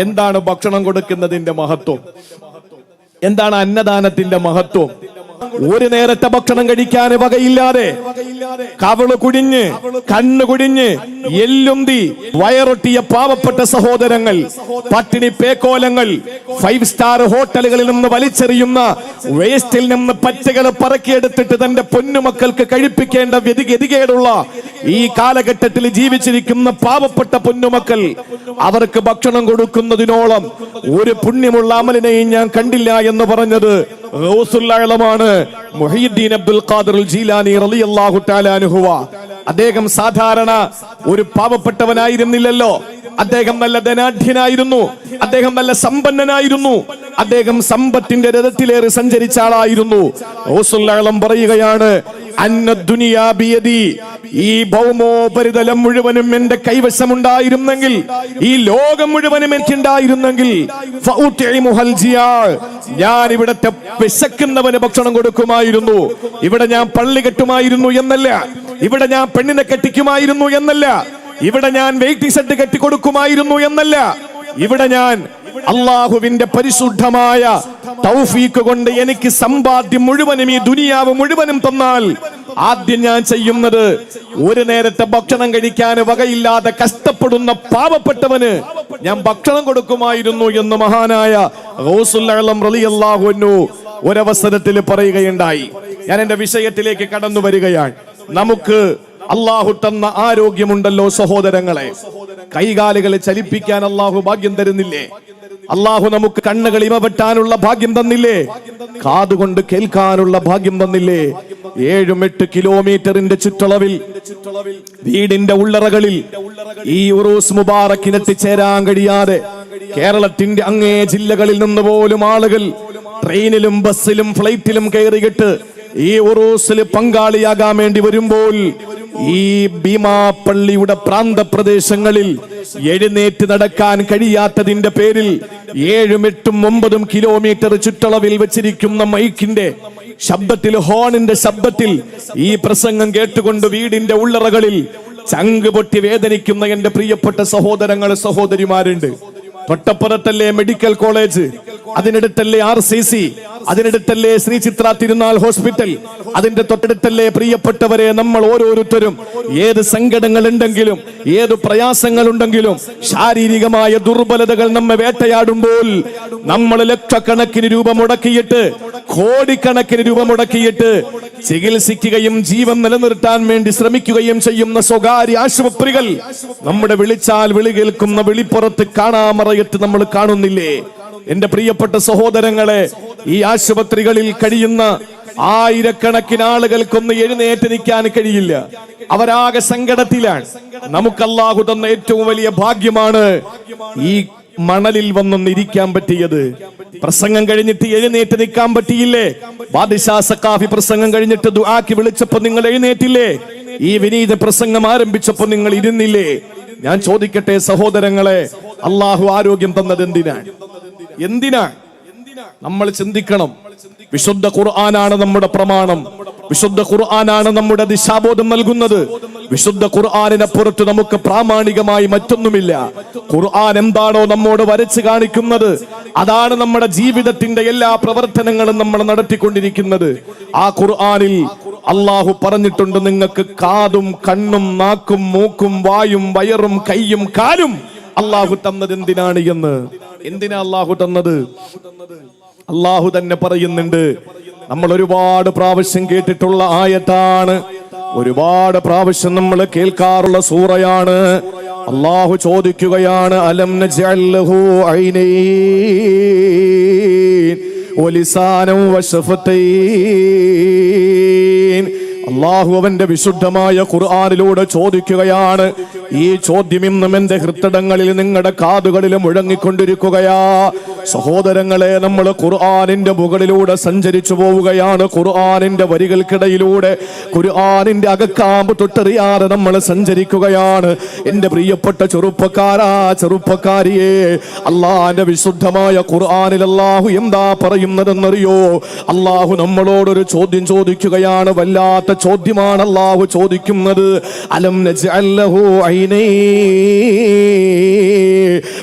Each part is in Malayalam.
എന്താണ് ഭക്ഷണം കൊടുക്കുന്നതിന്റെ മഹത്വം? എന്താണ് അന്നദാനത്തിന്റെ മഹത്വം? ഒരു നേരത്തെ ഭക്ഷണം കഴിക്കാൻ വകയില്ലാതെ കവിള് കുടിഞ്ഞ് കണ്ണ് കുടിഞ്ഞ് എല്ലുന്തി വയറൊട്ടിയ പാവപ്പെട്ട സഹോദരങ്ങൾ, പട്ടിണി പേക്കോലങ്ങൾ, 5 സ്റ്റാർ ഹോട്ടലുകളിൽ നിന്ന് വലിച്ചെറിയുന്ന വേസ്റ്റിൽ നിന്ന് പച്ചകൾ പറക്കിയെടുത്തിട്ട് തന്റെ പൊന്നുമക്കൾക്ക് കഴിപ്പിക്കേണ്ട ഗതികേടുള്ള ഈ കാലഘട്ടത്തിൽ ജീവിച്ചിരിക്കുന്ന പാവപ്പെട്ട പൊന്നുമക്കൾ, അവർക്ക് ഭക്ഷണം കൊടുക്കുന്നതിനോളം ഒരു പുണ്യമുള്ള അമലിനെയും ഞാൻ കണ്ടില്ല എന്ന് പറഞ്ഞത് ഗൗസുൽ-ആലമാണ് മുഹയ്യിദ്ദീൻ അബ്ദുൽ ഖാദിർ ജീലാനി റളിയല്ലാഹു തആല അൻഹു. അദ്ദേഹം സാധാരണ ഒരു പാവപ്പെട്ടവനായിരുന്നില്ലല്ലോ. അദ്ദേഹം നല്ല ധനാഢ്യനായിരുന്നു, അദ്ദേഹം നല്ല സമ്പന്നനായിരുന്നു, അദ്ദേഹം സമ്പത്തിന്റെ രഥത്തിലേറി സഞ്ചരിച്ച ആളായിരുന്നു. ഗൗസുൽ-ആലം പറയുകയാണ്, അന്ന ദുനിയാ ബിയദി, ഈ ഭൗമോപരിതലം മുഴുവനും എന്റെ കൈവശമുണ്ടായിരുന്നെങ്കിൽ, ഈ ലോകം മുഴുവനും എനിക്കുണ്ടായിരുന്നെങ്കിൽ, ഞാൻ ഇവിടത്തെ വിശക്കുന്നവന് ഭക്ഷണം കൊടുക്കുമായിരുന്നു. ഇവിടെ ഞാൻ പള്ളി കെട്ടുമായിരുന്നു എന്നല്ല, ഇവിടെ ഞാൻ പെണ്ണിനെ കെട്ടിക്കുമായിരുന്നു എന്നല്ല, ഇവിടെ ഞാൻ വെയിറ്റിംഗ് സെറ്റ് കെട്ടിക്കൊടുക്കുമായിരുന്നു എന്നല്ല, ഇവിടെ ഞാൻ അള്ളാഹുവിന്റെ പരിശുദ്ധമായ തൗഫീഖ് കൊണ്ട് എനിക്ക് സമ്പാദ്യം മുഴുവനും ഈ ദുനിയാവ് മുഴുവനും തന്നാൽ ആദ്യം ഞാൻ ചെയ്യുന്നത് ഒരു നേരത്തെ ഭക്ഷണം കഴിക്കാൻ വകയില്ലാതെ കഷ്ടപ്പെടുന്ന പാവപ്പെട്ടവന് ഞാൻ ഭക്ഷണം കൊടുക്കുമായിരുന്നു എന്ന് മഹാനായ ഗൗസുൽ-ആലം റളിയല്ലാഹു അൻഹു ഒരവസരത്തിൽ പറയുകയുണ്ടായി. ഞാൻ എന്റെ വിഷയത്തിലേക്ക് കടന്നു വരികയാണ്. നമുക്ക് അള്ളാഹു തന്ന ആരോഗ്യമുണ്ടല്ലോ സഹോദരങ്ങളെ, കൈകാലുകളെ ചലിപ്പിക്കാൻ അള്ളാഹു ഭാഗ്യം തരുന്നില്ലേ? അള്ളാഹു നമുക്ക് കണ്ണുകൾ ഇമവെട്ടാനുള്ള ഭാഗ്യം തന്നില്ലേ? കാതുകൊണ്ട് കേൾക്കാനുള്ള ഭാഗ്യം തന്നില്ലേ? 7-8 കിലോമീറ്ററിന്റെ ചുറ്റളവിൽ വീടിന്റെ ഉള്ളറകളിൽ ഈ ഉറൂസ് മുബാറക്കിന് എത്തിച്ചേരാൻ കഴിയാതെ കേരളത്തിന്റെ അങ്ങേ ജില്ലകളിൽ നിന്ന് പോലും ആളുകൾ ട്രെയിനിലും ബസ്സിലും ഫ്ലൈറ്റിലും കയറിയിട്ട് ഈ ഉറൂസിൽ പങ്കാളിയാകാൻ വേണ്ടി വരുമ്പോൾ ഈ ഭീമാപ്പള്ളിയുടെ പ്രാന്തപ്രദേശങ്ങളിൽ എഴുന്നേറ്റ് നടക്കാൻ കഴിയാത്തതിന്റെ പേരിൽ 7-8-9 കിലോമീറ്റർ ചുറ്റളവിൽ വെച്ചിരിക്കുന്ന മൈക്കിന്റെ ശബ്ദത്തിൽ, ഹോണിന്റെ ശബ്ദത്തിൽ ഈ പ്രസംഗം കേട്ടുകൊണ്ട് വീടിന്റെ ഉള്ളറകളിൽ ചങ്ക് പൊട്ടി വേദനിക്കുന്ന എന്റെ പ്രിയപ്പെട്ട സഹോദരങ്ങൾ, സഹോദരിമാരുണ്ട്. തൊട്ടപ്പുറത്തല്ലേ മെഡിക്കൽ കോളേജ്, അതിനടുത്തല്ലേ RCC, അതിനടുത്തല്ലേ ശ്രീ ചിത്ര തിരുനാൾ ഹോസ്പിറ്റൽ, അതിന്റെ തൊട്ടടുത്തല്ലേ പ്രിയപ്പെട്ടവരെ നമ്മൾ ഓരോരുത്തരും ഏത് സങ്കടങ്ങൾ ഉണ്ടെങ്കിലും, ഏത് പ്രയാസങ്ങൾ ഉണ്ടെങ്കിലും, ശാരീരികമായ ദുർബലതകൾ നമ്മെ വേട്ടയാടുമ്പോൾ നമ്മൾ ലക്ഷക്കണക്കിന് രൂപ മുടക്കിയിട്ട്, കോടിക്കണക്കിന് രൂപ മുടക്കിയിട്ട് ചികിത്സിക്കുകയും ജീവൻ നിലനിർത്താൻ വേണ്ടി ശ്രമിക്കുകയും ചെയ്യുന്ന സ്വകാര്യ ആശുപത്രികൾ നമ്മുടെ വിളിച്ചാൽ വിളി കേൾക്കുന്ന വിളിപ്പുറത്ത് കാണാമറയത്ത് നമ്മൾ കാണുന്നില്ലേ? എന്റെ പ്രിയപ്പെട്ട സഹോദരങ്ങളെ, ഈ ആശുപത്രികളിൽ കഴിയുന്ന ആയിരക്കണക്കിന് ആളുകൾക്കൊന്ന് എഴുന്നേറ്റ് നിൽക്കാൻ കഴിയില്ല. അവരാകെ സങ്കടത്തിലാണ്. നമുക്ക് അല്ലാഹു തന്ന ഏറ്റവും വലിയ ഭാഗ്യമാണ് ഈ മണലിൽ വന്നൊന്ന് ഇരിക്കാൻ പറ്റിയത്. പ്രസംഗം കഴിഞ്ഞിട്ട് എഴുന്നേറ്റ് നിൽക്കാൻ പറ്റിയില്ലേ? ബാദിഷാ സഖാഫി പ്രസംഗം കഴിഞ്ഞിട്ട് ദുആക്ക് വിളിച്ചപ്പോ നിങ്ങൾ എഴുന്നേറ്റില്ലേ? ഈ വിനീത പ്രസംഗം ആരംഭിച്ചപ്പോ നിങ്ങൾ ഇരുന്നില്ലേ? ഞാൻ ചോദിക്കട്ടെ സഹോദരങ്ങളെ, അള്ളാഹു ആരോഗ്യം തന്നത് എന്തിനാ? നമ്മൾ ചിന്തിക്കണം. വിശുദ്ധ ഖുർആനാണ് നമ്മുടെ പ്രമാണം, വിശുദ്ധ ഖുർആനാണ് നമ്മുടെ ദിശാബോധം നൽകുന്നത്. വിശുദ്ധ ഖുർആനിനപ്പുറത്ത് നമുക്ക് പ്രാമാണികമായി മറ്റൊന്നുമില്ല. ഖുർആൻ എന്താണോ നമ്മോട് വരച്ച് കാണിക്കുന്നത്, അതാണ് നമ്മുടെ ജീവിതത്തിന്റെ എല്ലാ പ്രവർത്തനങ്ങളും നമ്മൾ നടത്തിക്കൊണ്ടിരിക്കുന്നത്. ആ ഖുർആനിൽ അള്ളാഹു പറഞ്ഞിട്ടുണ്ട്, നിങ്ങൾക്ക് കാതും കണ്ണും നാക്കും മൂക്കും വായും വയറും കൈയും കാലും അള്ളാഹു തന്നത് എന്തിനാണ് എന്ന്. എന്തിനാ അള്ളാഹു തന്നത്? അള്ളാഹു തന്നെ പറയുന്നുണ്ട്. നമ്മൾ ഒരുപാട് പ്രാവശ്യം കേട്ടിട്ടുള്ള ആയത്താണ്, ഒരുപാട് പ്രാവശ്യം നമ്മൾ കേൾക്കാറുള്ള സൂറയാണ്. അള്ളാഹു ചോദിക്കുകയാണ്, അലം നജ്അൽ ലഹു ഐനൈൻ വലിസാനൻ വശഫതൈൻ. അള്ളാഹു അവന്റെ വിശുദ്ധമായ ഖുർആനിലൂടെ ചോദിക്കുകയാണ്. ഈ ചോദ്യം ഇന്നും എന്റെ ഹൃദയങ്ങളിൽ, നിങ്ങളുടെ കാതുകളിൽ മുഴങ്ങിക്കൊണ്ടിരിക്കുകയാ. സഹോദരങ്ങളെ, നമ്മൾ ഖുർആനിന്റെ മുകളിലൂടെ സഞ്ചരിച്ചു പോവുകയാണ്. ഖുർആനിന്റെ വരികൾക്കിടയിലൂടെ, ഖുർആനിന്റെ അകക്കാമ്പ് തൊട്ടറിയാതെ നമ്മൾ സഞ്ചരിക്കുകയാണ്. എന്റെ പ്രിയപ്പെട്ട ചെറുപ്പക്കാരാ, ചെറുപ്പക്കാരിയെ, അള്ളാന്റെ വിശുദ്ധമായ ഖുർആനിൽ അല്ലാഹു എന്താ പറയുന്നതെന്നറിയോ? അല്ലാഹു നമ്മളോടൊരു ചോദ്യം ചോദിക്കുകയാണ്. വല്ലാത്ത ചോദ്യമാണ് അല്ലാഹു ചോദിക്കുന്നത്. അലം നജ്അൽ ലഹു ഐനൈൻ,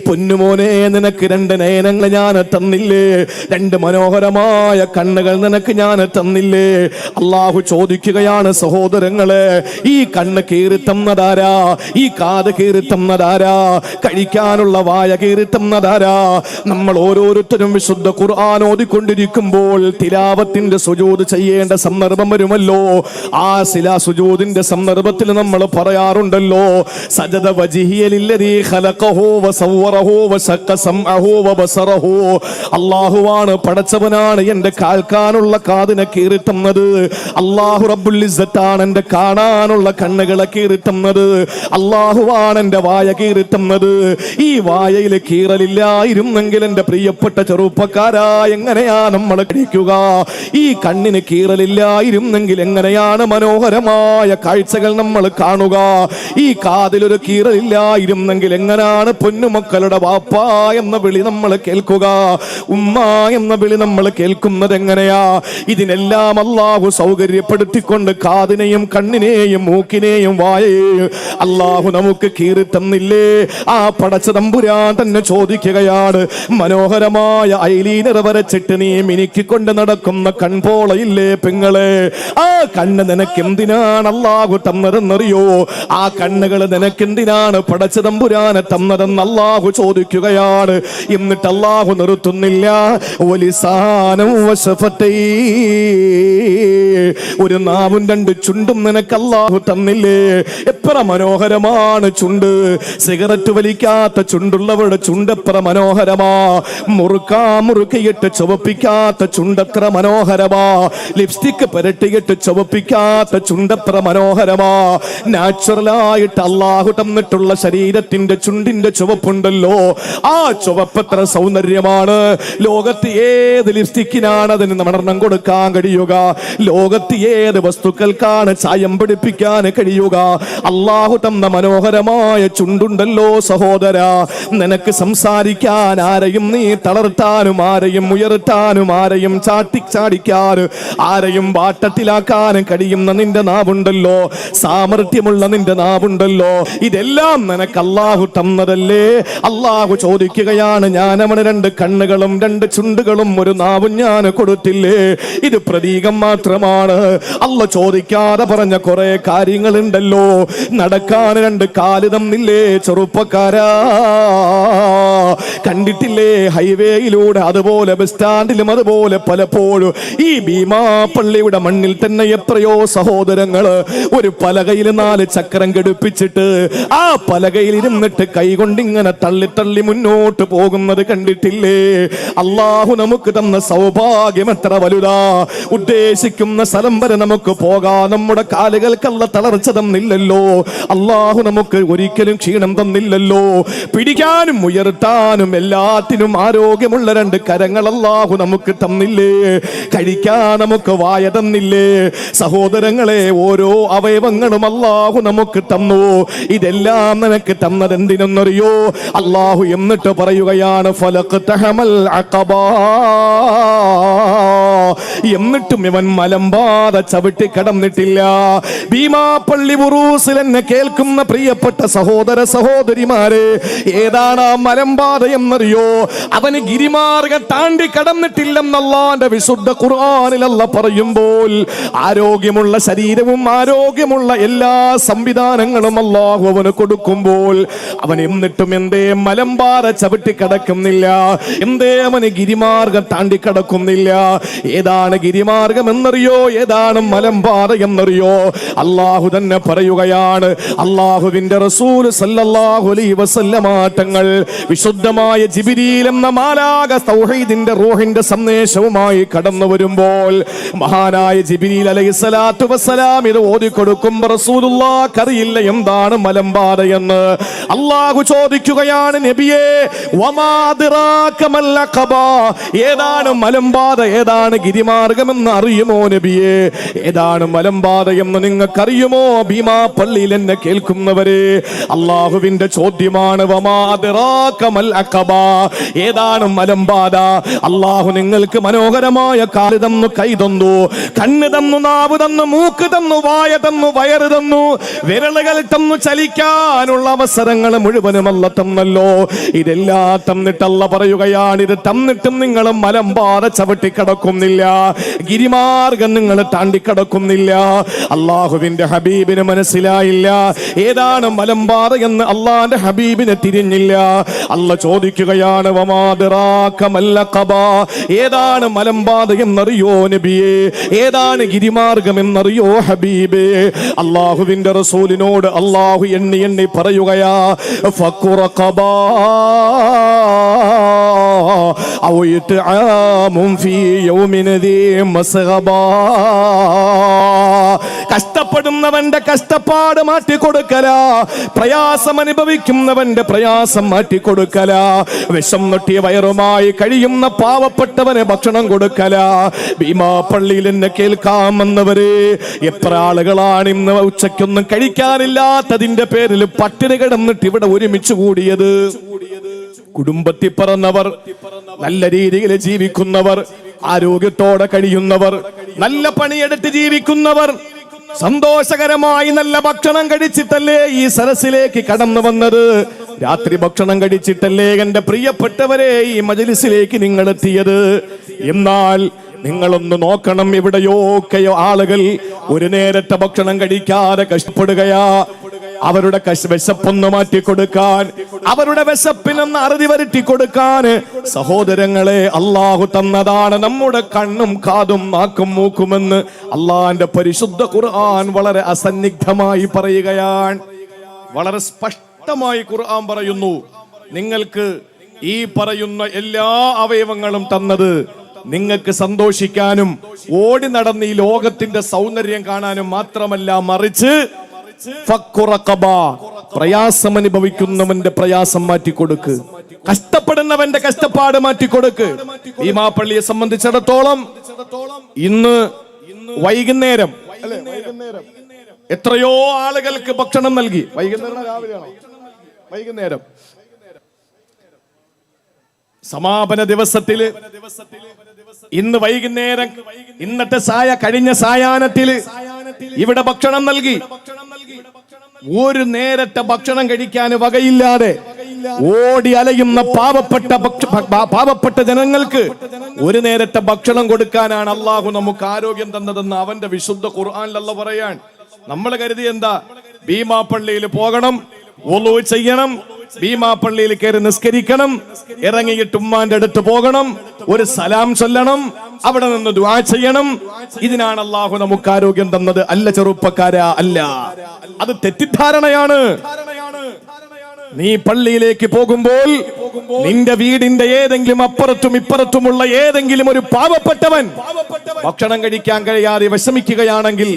പൊന്നുമോനെ, നിനക്ക് രണ്ട് നയനങ്ങൾ ഞാൻ തന്നില്ലേ? രണ്ട് മനോഹരമായ കണ്ണുകൾ നിനക്ക് ഞാൻ തന്നില്ലേ? അല്ലാഹു ചോദിക്കുകയാണ്. സഹോദരങ്ങളെ, ഈ കണ്ണ് കീറി തന്നതാരാ? ഈ കാത് കീറി തന്നതാരാ? കഴിക്കാനുള്ള വായ കീറി തന്നതാരാ? നമ്മൾ ഓരോരുത്തരും വിശുദ്ധ ഖുർആൻ ഓതിക്കൊണ്ടിരിക്കുമ്പോൾ തിലാവത്തിന്റെ സുജൂദ് ചെയ്യേണ്ട സന്ദർഭം വരുമല്ലോ. ആ സുജൂദിന്റെ സന്ദർഭത്തിൽ നമ്മൾ പറയാറുണ്ടല്ലോ, സജദ വജ്ഹിയ ലില്ലദീ ഖലഖഹു വസവ്വറഹു വശഖ സമഅഹു വബസറഹു. അല്ലാഹുവാണ്, പടച്ചവനാണ് എന്റെ കേൾക്കാനുള്ള കാതിനെ കീറി തന്നത്. അല്ലാഹു റബ്ബുൽ ഇസ്സത്താണ് എന്റെ കാണാനുള്ള കണ്ണുകളെ കീറി തന്നത്. അല്ലാഹുവാണ് എന്റെ വായ കീറി തന്നത്. ഈ വായയിൽ കീറലില്ലായിരുന്നെങ്കിൽ എന്റെ പ്രിയപ്പെട്ട ചെറുപ്പക്കാരാ, എങ്ങനെയാ നമ്മൾ കഴിക്കുക? ഈ കണ്ണിന് കീറലില്ലായിരുന്നെങ്കിൽ എങ്ങനെയാണ് മനോഹരമായ കാഴ്ചകൾ നമ്മൾ കാണുക? ഈ കാതിലൊരു കീറലില്ലായിരുന്നെങ്കിൽ എങ്ങനെയാണ് പൊന്നുമക്കളുടെ വാപ്പ എന്ന വിളി നമ്മൾ കേൾക്കുക? ഉമ്മ എന്ന വിളി നമ്മൾ കേൾക്കുന്നത് എങ്ങനെയാ? ഇതിനെല്ലാം അല്ലാഹു സൗകര്യപ്പെടുത്തിക്കൊണ്ട് കാതിനെയും കണ്ണിനെയും മൂക്കിനെയും വായയെയും അല്ലാഹു നമുക്ക് കീറി തന്നില്ലേ? ആ പടച്ച തമ്പുരാൻ തന്നെ ചോദിക്കുകയാണ്. മനോഹരമായ ഐലീനർ വരച്ചിട്ട് നീ മിനുക്കിക്കൊണ്ട് നടക്കുന്ന കൺപോളയില്ലേ പെങ്ങളെ? ആ കണ്ണ് നിനക്ക് എന്തിനാണ് അല്ലാഹു തന്നതെന്നറിയോ? ആ കണ്ണുകൾ നിനക്ക് എന്തിനാണ് പടച്ച തമ്പുരാനെ തന്നതെന്ന് അല്ലാഹു ചോദിക്കുകയാണ്. എന്നിട്ട് അല്ലാഹു നിർത്തുന്നില്ല. വലിസാനം ഒരു നാവും രണ്ട് ചുണ്ടും നിനക്ക് അല്ലാഹു തന്നില്ലേ? എത്ര മനോഹരമാണ് ചുണ്ട്! സിഗരറ്റ് വലിക്കാത്ത ചുണ്ടുള്ളവരുടെ ചുണ്ടെത്ര മനോഹരമാ! മുറുക്കിയിട്ട് ചുവപ്പിക്കാത്ത ചുണ്ടെത്ര മനോഹരമാ! ലിപ്സ്റ്റിക് പുരട്ടിയിട്ട് ചുവപ്പിക്കാത്ത ചുണ്ടെത്ര മനോഹരമാ! നാച്ചുറലായിട്ട് അല്ലാഹു തന്നിട്ടുള്ള ശരീരത്തിന്റെ ചുണ്ടിന്റെ ചുവപ്പുണ്ടല്ലോ, ആ ചുവപ്പെത്ര സൗന്ദര്യമാണ്! ലോകത്ത് ഏത് ലിപ്സ്റ്റിക്കിനാണ് അതിന് മണം കൊടുക്കാൻ കഴിയുക? ലോകത്ത് ഏത് വസ്തുക്കൾക്കാണ് ചായം പിടിപ്പിക്കാൻ കഴിയുക? അല്ലാഹു തന്ന മനോഹരമായ ചുണ്ടുണ്ടല്ലോ സഹോദര. നിനക്ക് സംസാരിക്കാൻ ആരെയും നീ തളർത്താനും ആരെയും ഉയർത്താനും ആരെയും ചാടിക്കാനും ആരെയും വാട്ടത്തിലാക്കാനും കഴിയുന്ന നിന്റെ നാവുണ്ടല്ലോ, സാമർത്ഥ്യമുള്ള നിന്റെ നാവുണ്ടല്ലോ. ഇതെല്ലാം നിനക്ക് അല്ലാഹു തന്നതല്ലേ? അല്ലാഹു ചോദിക്കുകയാണ്, ഞാൻ അവന് രണ്ട് കണ്ണുകളും രണ്ട് ചുണ്ടുകളും ഒരു നാവും ഞാൻ കൊടുത്തില്ലേ? ഇത് പ്രതീകം മാത്രമാണ്. അല്ല ചോദിക്കാതെ പറഞ്ഞ കുറെ കാര്യങ്ങളുണ്ടല്ലോ. നടക്കാൻ രണ്ട് കാല് തന്നില്ലേ ചെറുപ്പക്കാരാ? കണ്ടിട്ടില്ലേ ഹൈവേയിലൂടെ, അതുപോലെ ബസ് സ്റ്റാൻഡിലും, അതുപോലെ പലപ്പോഴും ഈ ഭീമാപ്പള്ളിയുടെ മണ്ണിൽ തന്നെ എത്രയോ സഹോദരങ്ങള് ഒരു പലകയിൽ 4 ചക്രം ഘടിപ്പിച്ചിട്ട് ആ പലകയിൽ ഇരുന്നിട്ട് കൈകൊണ്ടിങ്ങനെ തള്ളി തള്ളി മുന്നോട്ട് പോകുന്നത് കണ്ടിട്ടില്ലേ? അല്ലാഹു നമുക്ക് തന്ന സൗഭാഗ്യം എത്ര വലുതാ! ഉദ്ദേശിക്കുന്ന സ്ഥലം വരെ നമുക്ക് പോകാൻ നമ്മുടെ കാലുകൾക്കല്ല തളർച്ച തന്നില്ലല്ലോ. അല്ലാഹു നമുക്ക് ഒരിക്കലും ക്ഷീണം തന്നില്ലല്ലോ. പിടിക്കാനും ഉയർത്താനും എല്ലാത്തിനും ആരോഗ്യമുള്ള രണ്ട് കരങ്ങൾ അല്ലാഹു നമുക്ക് തന്നില്ലേ? കഴിക്കാൻ നമുക്ക് വായ തന്നില്ലേ? സഹോദരങ്ങളെ, ഓരോ അവയവങ്ങളും അല്ലാഹു നമുക്ക് തന്നു. ഇതെല്ലാം നിനക്ക് തന്നത് എന്തിനെന്നറിയോ? അല്ലാഹു എന്നിട്ട് പറയുകയാണ്, ഫലഖ്തഹമൽ അഖബ. എന്നിട്ടും ഇവൻ മലമ്പാത ചവിട്ടി കടന്നിട്ടില്ല. ഭീമാപ്പള്ളി ഉറൂസിൽ എന്നെ കേൾക്കുന്ന പ്രിയപ്പെട്ട സഹോദര സഹോദരിമാരെ, ഏതാണ് ആ മലമ്പാത എന്നറിയോ? അവന് ഗിരിമാർഗം താണ്ടി കടന്നിട്ടില്ലെന്ന് അല്ലാഹുവിന്റെ വിശുദ്ധ ഖുർആനിൽ അല്ലാഹു പറയുമ്പോൾ, ആരോഗ്യമുള്ള ശരീരവും ആരോഗ്യമുള്ള എല്ലാ സംവിധാനങ്ങളും അല്ലാഹു അവന് കൊടുക്കുമ്പോൾ അവൻ എന്നിട്ടും എന്തേ മലമ്പാത ചവിട്ടി കടക്കുന്നില്ല? എന്തേ അവന് ഗിരിമാർഗം താണ്ടി കടക്കുന്നില്ല? ഏതാണ് ഗിരിമാർഗം എന്നറിയോ? ഏതാണ് മലമ്പാത എന്നറിയോ? അല്ലാഹു തന്നെ പറയുകയാണ്. അല്ലാഹുവിന്റെ റസൂൽ സല്ലല്ലാഹു അലൈഹി വസല്ലമ തങ്ങൾ വിശുദ്ധമായ ജിബ്രീൽ എന്ന മാലാഖ തൗഹീദിന്റെ റൂഹിന്റെ സന്ദേശവുമായി കടന്നു വരുമ്പോൾ മഹാനായ ജിബ്രീൽ അലൈഹിസ്സലാത്തു വസ്സലാം ഇത് ഓതിക്കൊടുക്കുമ്പോൾ റസൂലുള്ളാഹിക്ക് അറിയില്ല എന്താണ് മലമ്പാത എന്ന്. അല്ലാഹു ചോദിക്കുകയാണ്, നബിയേ, വമാ അദ്റാക അദ്റാക മൽ അഖബ, ഏതാണ് മലമ്പാത, ഏതാണ് ഗിരിമാർഗമെന്ന് അറിയുമോ നബിയെ? ഏതാണ് മലമ്പാത എന്ന് നിങ്ങൾക്കറിയുമോ? ഭീമാ പള്ളിയിൽ എന്നെ കേൾക്കുന്നവരെ, അള്ളാഹുവിന്റെ ചോദ്യമാണ്. വമാ അദ്റാക മൽ അഖബ, ഏതാണ് മലമ്പാത? അള്ളാഹു നിങ്ങൾക്ക് മനോഹരമായ കാല് തന്നു, കൈ തന്നു, കണ്ണ് തന്നു, നാവ് തന്നു, മൂക്ക് തന്നു, വായ തന്നു, വയറ് തന്നു, വിരലുകൾ തന്നു, ചലിക്കാനുള്ള അവസരങ്ങൾ മുഴുവനും അല്ല തന്നല്ലോ. ഇതെല്ലാം തന്നിട്ടല്ല പറയുകയാണ്, ഇത് തന്നിട്ടും നിങ്ങൾ മലമ്പാത ചവിട്ടിക്കടക്കുന്നില്ല, ഗിരിമാർഗം നിങ്ങൾ താണ്ടിക്കടക്കുന്നില്ല. അള്ളാഹുവിന്റെ ഹബീബിന് മനസ്സിലായില്ല ഏതാണ് മലമ്പാത എന്ന്. അള്ളാന്റെ ഹബീബിനെ തിരിഞ്ഞില്ല. അല്ല ചോദിക്കുകയാണ്, വമാ അദ്റാക മൽ അഖബ, ഏതാണ് മലമ്പാത എന്നറിയോ നബിയെ? ഏതാണ് ഗിരിമാർഗം എന്നറിയോ ഹബീബേ? അള്ളാഹുവിന്റെ റസൂലിനോട് അള്ളാഹു എണ്ണി എണ്ണി പറയുകയാ, ഫഖുറഖബ ഔ ഇത്ആമുൻ ഫീ യൗമിൻ ദീ മസ്ഗബ, കഷ്ടപ്പെടുന്നവന്റെ കഷ്ടപ്പാട് മാറ്റിക്കൊടുക്കല, പ്രയാസം അനുഭവിക്കുന്നവന്റെ പ്രയാസം മാറ്റിക്കൊടുക്കല, വിഷം നൊട്ടിയ വയറുമായി കഴിയുന്ന പാവപ്പെട്ടവന് ഭക്ഷണം കൊടുക്കല. ഭീമാ പള്ളിയിൽ എന്നെ കേൾക്കാമെന്നവര് എത്ര ആളുകളാണ് ഇന്ന് ഉച്ചയ്ക്കൊന്നും കഴിക്കാനില്ലാത്തതിന്റെ പേരിൽ പട്ടിണി കിടന്നിട്ട് ഇവിടെ ഒരുമിച്ച് കൂടിയത്? കുടുംബത്തിൽ പിറന്നവർ, നല്ല രീതിയിൽ ജീവിക്കുന്നവർ, ആരോഗ്യത്തോടെ കഴിയുന്നവർ, നല്ല പണിയെടുത്ത് ജീവിക്കുന്നവർ, സന്തോഷകരമായി നല്ല ഭക്ഷണം കഴിച്ചിട്ടല്ലേ ഈ സരസിലേക്ക് കടന്നു വന്നത്? രാത്രി ഭക്ഷണം കഴിച്ചിട്ടല്ലേ എന്റെ പ്രിയപ്പെട്ടവരെ ഈ മജ്‌ലിസിലേക്ക് നിങ്ങൾ എത്തിയത്? എന്നാൽ നിങ്ങളൊന്ന് നോക്കണം, എവിടെയോക്കെയോ ആളുകൾ ഒരു നേരത്തെ ഭക്ഷണം കഴിക്കാതെ കഷ്ടപ്പെടുകയാ. അവരുടെ വിശപ്പൊന്ന് മാറ്റിക്കൊടുക്കാൻ, അവരുടെ വിശപ്പിനൊന്ന് അറുതി വരുത്തി കൊടുക്കാൻ സഹോദരങ്ങളെ അള്ളാഹു തന്നതാണ് നമ്മുടെ കണ്ണും കാതും നാക്കും മൂക്കുമെന്ന് അള്ളാന്റെ പരിശുദ്ധ ഖുർആൻ വളരെ അസന്നിഗ്ധമായി പറയുകയാണ്. വളരെ സ്പഷ്ടമായി ഖുർആൻ പറയുന്നു, നിങ്ങൾക്ക് ഈ പറയുന്ന എല്ലാ അവയവങ്ങളും തന്നത് നിങ്ങൾക്ക് സന്തോഷിക്കാനും ഓടി നടന്ന് ഈ ലോകത്തിന്റെ സൗന്ദര്യം കാണാനും മാത്രമല്ല, മറിച്ച് പ്രയാസം അനുഭവിക്കുന്നവന്റെ പ്രയാസം മാറ്റിക്കൊടുക്ക്, കഷ്ടപ്പെടുന്നവന്റെ കഷ്ടപ്പാട് മാറ്റിക്കൊടുക്ക്. ഭീമാ പള്ളിയെ സംബന്ധിച്ചിടത്തോളം ഇന്ന് വൈകുന്നേരം എത്രയോ ആളുകൾക്ക് ഭക്ഷണം നൽകി. വൈകുന്നേരം സമാപന ദിവസത്തില്, ഇന്ന് വൈകുന്നേരം, ഇന്നത്തെ കഴിഞ്ഞ സായാഹ്നത്തില് ഇവിടെ ഭക്ഷണം നൽകി. ഒരു നേരത്തെ ഭക്ഷണം കഴിക്കാൻ വകയില്ലാതെ ഓടി അലയുന്ന പാവപ്പെട്ട ജനങ്ങൾക്ക് ഒരു നേരത്തെ ഭക്ഷണം കൊടുക്കാനാണ് അള്ളാഹു നമുക്ക് ആരോഗ്യം തന്നതെന്ന് അവന്റെ വിശുദ്ധ ഖുർആനിൽ പറയാൻ. നമ്മൾ കരുതി എന്താ? ഭീമാ പള്ളിയിൽ പോകണം, വുളൂ ചെയ്യണം, ഭീമാ പള്ളിയിൽ കയറി നിസ്കരിക്കണം, ഇറങ്ങിയിട്ട് ഉമ്മാന്റെ അടുത്ത് പോകണം, ഒരു സലാം ചൊല്ലണം, അവിടെ നിന്ന് ദുആ ചെയ്യണം. ഇതിനാണ് അള്ളാഹു നമുക്ക് ആരോഗ്യം തന്നത്. അല്ല ചെറുപ്പക്കാരാ, അല്ല, അത് തെറ്റിദ്ധാരണയാണ്. നീ പള്ളിയിലേക്ക് പോകുമ്പോൾ നിന്റെ വീടിന്റെ ഏതെങ്കിലും അപ്പുറത്തും ഇപ്പുറത്തുമുള്ള ഏതെങ്കിലും ഒരു പാവപ്പെട്ടവൻ ഭക്ഷണം കഴിക്കാൻ കഴിയാതെ വിഷമിക്കുകയാണെങ്കിൽ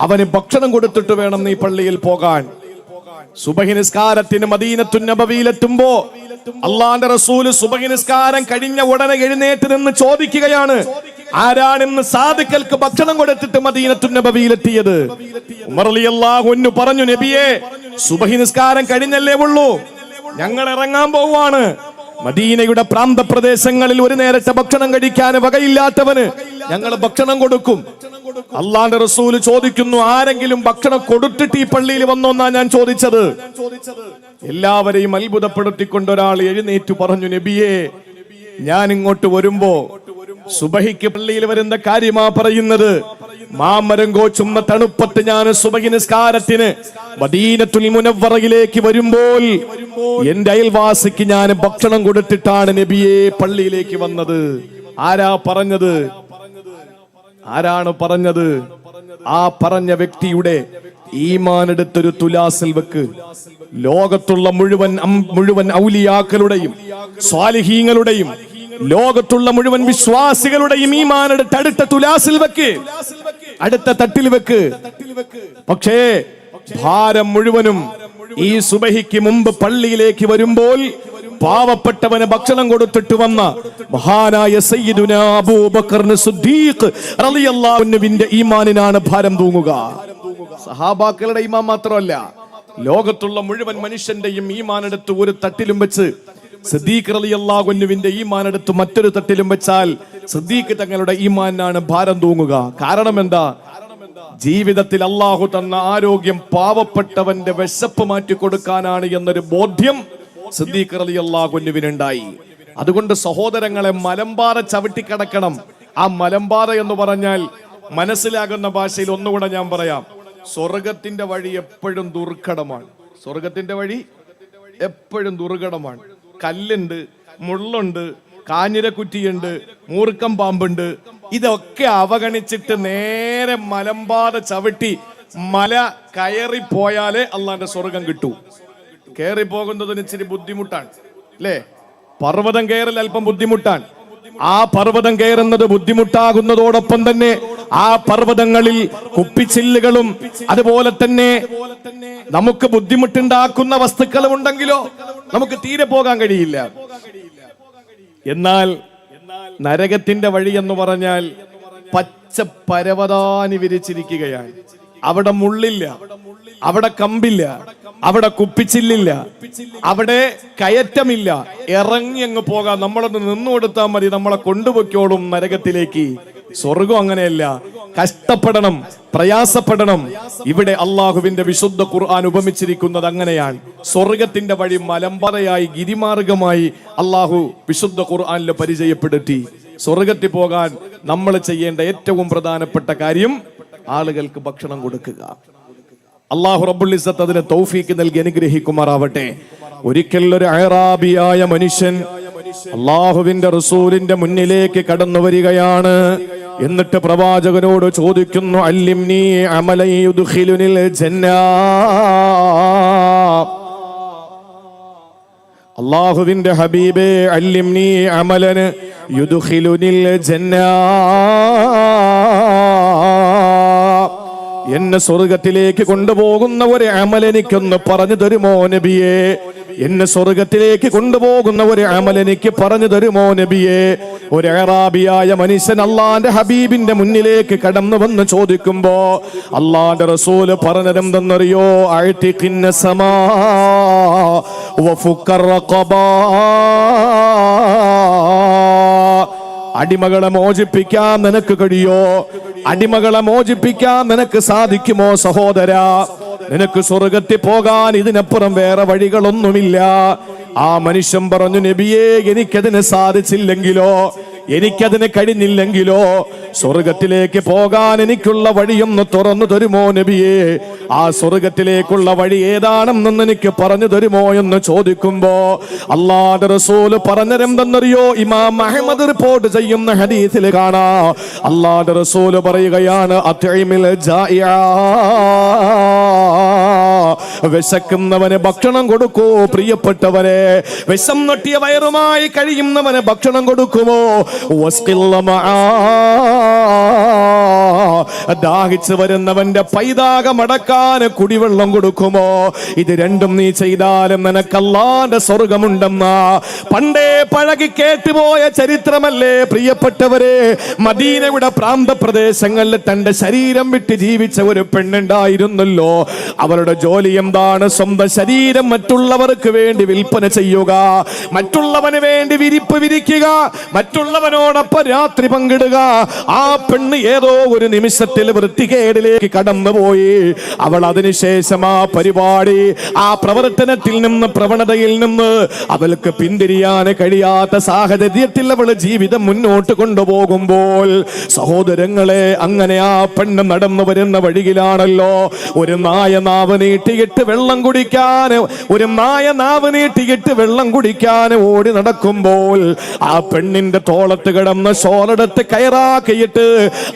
അവന് ഭക്ഷണം കൊടുത്തിട്ട് വേണം നീ പള്ളിയിൽ പോകാൻ. സുബഹി നിസ്കാരത്തിന് മദീനത്തുൻ നബവിയിലെത്തുമ്പോ അള്ളാന്റെ റസൂല് സുബഹി നിസ്കാരം കഴിഞ്ഞ ഉടനെ എഴുന്നേറ്റ് നിന്ന് ചോദിക്കുകയാണ്, ആരാണെന്ന് സാദിക്കൽക്ക് ഭക്ഷണം കൊടുത്തിട്ട് മദീനത്തുൻ നബവിയിലെത്തിയത്? ഉമർ റളിയല്ലാഹു അൻഹു പറഞ്ഞു, നബിയെ, സുബഹി നിസ്കാരം കഴിഞ്ഞല്ലേ ഉള്ളൂ, ഞങ്ങൾ ഇറങ്ങാൻ പോവാണ്. മദീനയുടെ പ്രാന്തപ്രദേശങ്ങളിൽ ഒരു നേരത്തെ ഭക്ഷണം കഴിക്കാൻ വകയില്ലാത്തവന് ഞങ്ങൾ ഭക്ഷണം കൊടുക്കും. അള്ളാന്റെ റസൂല് ചോദിക്കുന്നു, ആരെങ്കിലും ഭക്ഷണം കൊടുത്തിട്ട് ഈ പള്ളിയിൽ വന്നോന്നാ ഞാൻ ചോദിച്ചത്. എല്ലാവരെയും അത്ഭുതപ്പെടുത്തിക്കൊണ്ട് ഒരാൾ എഴുന്നേറ്റ് പറഞ്ഞു, നബിയെ, ഞാൻ ഇങ്ങോട്ട് വരുമ്പോ സുബഹിക്ക് പള്ളിയിൽ വരുന്ന കാര്യമാ പറയുന്നത്. മാമരം കോച്ചുന്ന തണുപ്പത്ത് ഞാൻ സുബഹി നിസ്കാരത്തിന് മദീനത്തുൽ മുനവ്വറയിലേക്ക് വരുമ്പോൾ എന്റെ അയൽവാസിക്ക് ഞാൻ ഭക്ഷണം കൊടുത്തിട്ടാണ് നബിയെ പള്ളിയിലേക്ക് വന്നത്. ആരാ പറഞ്ഞത്? ആരാണ് പറഞ്ഞത്? ആ പറഞ്ഞ വ്യക്തിയുടെ ഈമാൻ എടുത്തൊരു തുലാസിൽ വെക്ക്. ലോകത്തുള്ള മുഴുവൻ ഔലിയാക്കളുടെയും സ്വാലിഹീങ്ങളുടെയും ലോകത്തുള്ള മുഴുവൻ വിശ്വാസികളുടെയും ഈമാൻ എടുത്ത് അടുത്ത തുലാസിൽ വെക്ക്, അടുത്ത തട്ടിൽ വെക്ക്. പക്ഷേ ഭാരം മുഴുവനും ഈ സുബഹിക്ക് മുമ്പ് പള്ളിയിലേക്ക് വരുമ്പോൾ പാവപ്പെട്ടവന് ഭക്ഷണം കൊടുത്തിട്ട് വന്ന മഹാനായ സയ്യിദുനാ അബൂബക്കർ സിദ്ദീഖ് റളിയല്ലാഹു അൻഹുവിന്റെ ഈമാനിനാണ് ഭാരം തൂങ്ങുക. സഹാബാക്കളുടെ ഈമാൻ മാത്രമല്ല, ലോകത്തുള്ള മുഴുവൻ മനുഷ്യന്റെയും ഈമാനെടുത്ത് ഒരു തട്ടിലും വെച്ച് സിദ്ദീഖ് റളിയല്ലാഹു അൻഹുവിന്റെ ഈമാനെടുത്ത് മറ്റൊരു തട്ടിലും വെച്ചാൽ സിദ്ദീഖ് തങ്ങളുടെ ഈമാനാണ് ഭാരം തൂങ്ങുക. കാരണം എന്താ? ജീവിതത്തിൽ അള്ളാഹു തന്ന ആരോഗ്യം പാവപ്പെട്ടവന്റെ വിശപ്പ് മാറ്റി കൊടുക്കാനാണ് എന്നൊരു ബോധ്യം സിദ്ദീഖ് റളിയല്ലാഹു അൻഹുവിനുണ്ടായി. അതുകൊണ്ട് സഹോദരങ്ങളെ, മലമ്പാറ ചവിട്ടിക്കടക്കണം. ആ മലമ്പാറ എന്ന് പറഞ്ഞാൽ മനസ്സിലാകുന്ന ഭാഷയിൽ ഒന്നുകൂടെ ഞാൻ പറയാം. സ്വർഗത്തിന്റെ വഴി എപ്പോഴും ദുർഘടമാണ്. സ്വർഗത്തിന്റെ വഴി എപ്പോഴും ദുർഘടമാണ്. കല്ലുണ്ട്, മുള്ളുണ്ട്, കാഞ്ഞിരക്കുറ്റിയുണ്ട്, മൂർക്കം പാമ്പുണ്ട്. ഇതൊക്കെ അവഗണിച്ചിട്ട് നേരെ മലമ്പാത ചവിട്ടി മല കയറിപ്പോയാലേ അള്ളാന്റെ സ്വർഗം കിട്ടൂ. കയറി പോകുന്നതിന് ഇച്ചിരി ബുദ്ധിമുട്ടാണ് അല്ലേ? പർവ്വതം കയറൽ അല്പം ബുദ്ധിമുട്ടാണ്. ആ പർവ്വതം കയറുന്നത് ബുദ്ധിമുട്ടാകുന്നതോടൊപ്പം തന്നെ ആ പർവ്വതങ്ങളിൽ കുപ്പിച്ചില്ലുകളും അതുപോലെ തന്നെ നമുക്ക് ബുദ്ധിമുട്ടുണ്ടാക്കുന്ന വസ്തുക്കളും ഉണ്ടെങ്കിലോ നമുക്ക് തീരെ പോകാൻ കഴിയില്ല. എന്നാൽ നരകത്തിന്റെ വഴി എന്ന് പറഞ്ഞാൽ പച്ച പരവതാനി വിരിച്ചിരിക്കുകയാണ്. അവിടെ മുള്ളില്ല, അവിടെ കമ്പില്ല, അവിടെ കുപ്പിച്ചില്ലില്ല, അവിടെ കയറ്റമില്ല. ഇറങ്ങി അങ്ങ് പോകാം. നമ്മളൊന്ന് നിന്നു കൊടുത്താൽ മതി, നമ്മളെ കൊണ്ടുപോയിക്കോളും നരകത്തിലേക്ക്. സ്വർഗം അങ്ങനെയല്ല, കഷ്ടപ്പെടണം, പ്രയാസപ്പെടണം. ഇവിടെ അള്ളാഹുവിന്റെ വിശുദ്ധ ഖുർആൻ ഉപമിച്ചിരിക്കുന്നത് അങ്ങനെയാണ്. സ്വർഗത്തിന്റെ വഴി മലമ്പറയായി, ഗിരിമാർഗമായി അള്ളാഹു വിശുദ്ധ ഖുർആനിൽ പരിചയപ്പെടുത്തി. സ്വർഗത്തിൽ പോകാൻ നമ്മൾ ചെയ്യേണ്ട ഏറ്റവും പ്രധാനപ്പെട്ട കാര്യം ആളുകൾക്ക് ഭക്ഷണം കൊടുക്കുക. അള്ളാഹു റബ്ബുൽ ഇസ്സത്ത് അതിന് തൗഫീക്ക് നൽകി അനുഗ്രഹിക്കുമാറാവട്ടെ. ഒരിക്കൽ ഒരു അഅറാബിയായ മനുഷ്യൻ അള്ളാഹുവിന്റെ റസൂലിന്റെ മുന്നിലേക്ക് കടന്നു വരികയാണ്. എന്നിട്ട് പ്രവാചകനോട് ചോദിക്കുന്നു, അല്ലിംനി അമലൻ യുദ്ഖിലുനിൽ ജന്ന. അള്ളാഹുവിന്റെ ഹബീബേ, അല്ലിംനി അമലൻ യുദ്ഖിലുനിൽ ജന്ന. എന്നെ സ്വർഗത്തിലേക്ക് കൊണ്ടുപോകുന്ന ഒരു അമൽ എനിക്കൊന്ന് പറഞ്ഞു തരുമോ നബിയേ? എന്നെ സ്വർഗത്തിലേക്ക് കൊണ്ടുപോകുന്ന ഒരു അമൽ എനിക്ക് പറഞ്ഞു തരുമോ നബിയേ? ഒരു അറാബിയായ മനുഷ്യൻ അള്ളാന്റെ ഹബീബിന്റെ മുന്നിലേക്ക് കടന്നു വന്ന് ചോദിക്കുമ്പോ അള്ളാന്റെ റസൂല് പറഞ്ഞതെന്തെന്നറിയോ? അഅ്തിഖിന്ന സമാ വഫുക്കർ റഖബാ. അടിമകളെ മോചിപ്പിക്കാൻ നിനക്ക് കഴിയോ? അടിമകളെ മോചിപ്പിക്കാൻ നിനക്ക് സാധിക്കുമോ സഹോദരാ? നിനക്ക് സ്വർഗത്തിൽ പോകാൻ ഇതിനപ്പുറം വേറെ വഴികളൊന്നുമില്ല. ആ മനുഷ്യൻ പറഞ്ഞു, നബിയേ, എനിക്കതിന് സാധിച്ചില്ലെങ്കിലോ, എനിക്കതിന് കഴിഞ്ഞില്ലെങ്കിലോ സ്വർഗത്തിലേക്ക് പോകാൻ എനിക്കുള്ള വഴിയൊന്ന് തുറന്നു തരുമോ നബിയേ? ആ സ്വർഗത്തിലേക്കുള്ള വഴി ഏതാണെന്ന് എനിക്ക് പറഞ്ഞു തരുമോ എന്ന് ചോദിക്കുമ്പോ അല്ലാഹുവിന്റെ റസൂല് പറഞ്ഞതെന്തെന്നറിയോ? ഇമാം അഹ്മദ് റിപ്പോർട്ട് ചെയ്യുന്ന ഹദീസിൽ കാണാം, അല്ലാഹുവിന്റെ റസൂല് പറയുകയാണ്, അത്ഇമിൽ ജാഇഅ. വിശക്കുന്നവന് ഭക്ഷണം കൊടുക്കൂ പ്രിയപ്പെട്ടവരെ. വിശം നൊട്ടിയ വയറുമായി കഴിയുന്നവന് ഭക്ഷണം കൊടുക്കുമോ? ദാഹിച്ചു വരുന്നവന്റെ പൈതാകം അടക്കാൻ കുടിവെള്ളം കൊടുക്കുമോ? ഇത് രണ്ടും നീ ചെയ്താലും നിനക്ക് അല്ലാഹുവിന്റെ സ്വർഗമുണ്ടെന്ന പണ്ടേ പഴകി കേട്ടുപോയ ചരിത്രമല്ലേ പ്രിയപ്പെട്ടവരെ? മദീനയുടെ പ്രാന്തപ്രദേശങ്ങളിൽ തന്റെ ശരീരം വിട്ട് ജീവിച്ച ഒരു പെണ്ണുണ്ടായിരുന്നല്ലോ. അവരുടെ ജോലി എന്താണ്? സ്വന്തം ശരീരം മറ്റുള്ളവർക്ക് വേണ്ടി വിൽപ്പന ചെയ്യുക, മറ്റുള്ളവന് വേണ്ടി വിരിപ്പ് വിരിക്കുക, മറ്റുള്ളവനോടൊപ്പം രാത്രി പങ്കിടുക. ആ പെണ്ണ് ഏതോ ഒരു നിമിഷത്തിൽ വൃത്തികേടിലേക്ക് കടന്നുപോയി. അവൾ അതിനുശേഷം ആ പരിപാടി, ആ പ്രവർത്തനത്തിൽ നിന്ന്, പ്രവണതയിൽ നിന്ന് അവൾക്ക് പിന്തിരിയാൻ കഴിയാത്ത സാഹചര്യത്തിൽ അവൾ ജീവിതം മുന്നോട്ട് കൊണ്ടുപോകുമ്പോൾ സഹോദരങ്ങളെ, അങ്ങനെ ആ പെണ്ണ് നടന്നു വരുന്ന വഴിയിലാണല്ലോ ഒരു നായ നാവ് നീട്ടിയിട്ട് വെള്ളം കുടിക്കാൻ, ഒരു നായ നാവ് നീട്ടിയിട്ട് വെള്ളം കുടിക്കാൻ ഓടി നടക്കുമ്പോൾ ആ പെണ്ണിന്റെ തോളത്ത് കിടന്ന് ഷോളെടുത്ത് കയറാക്കിയിട്ട്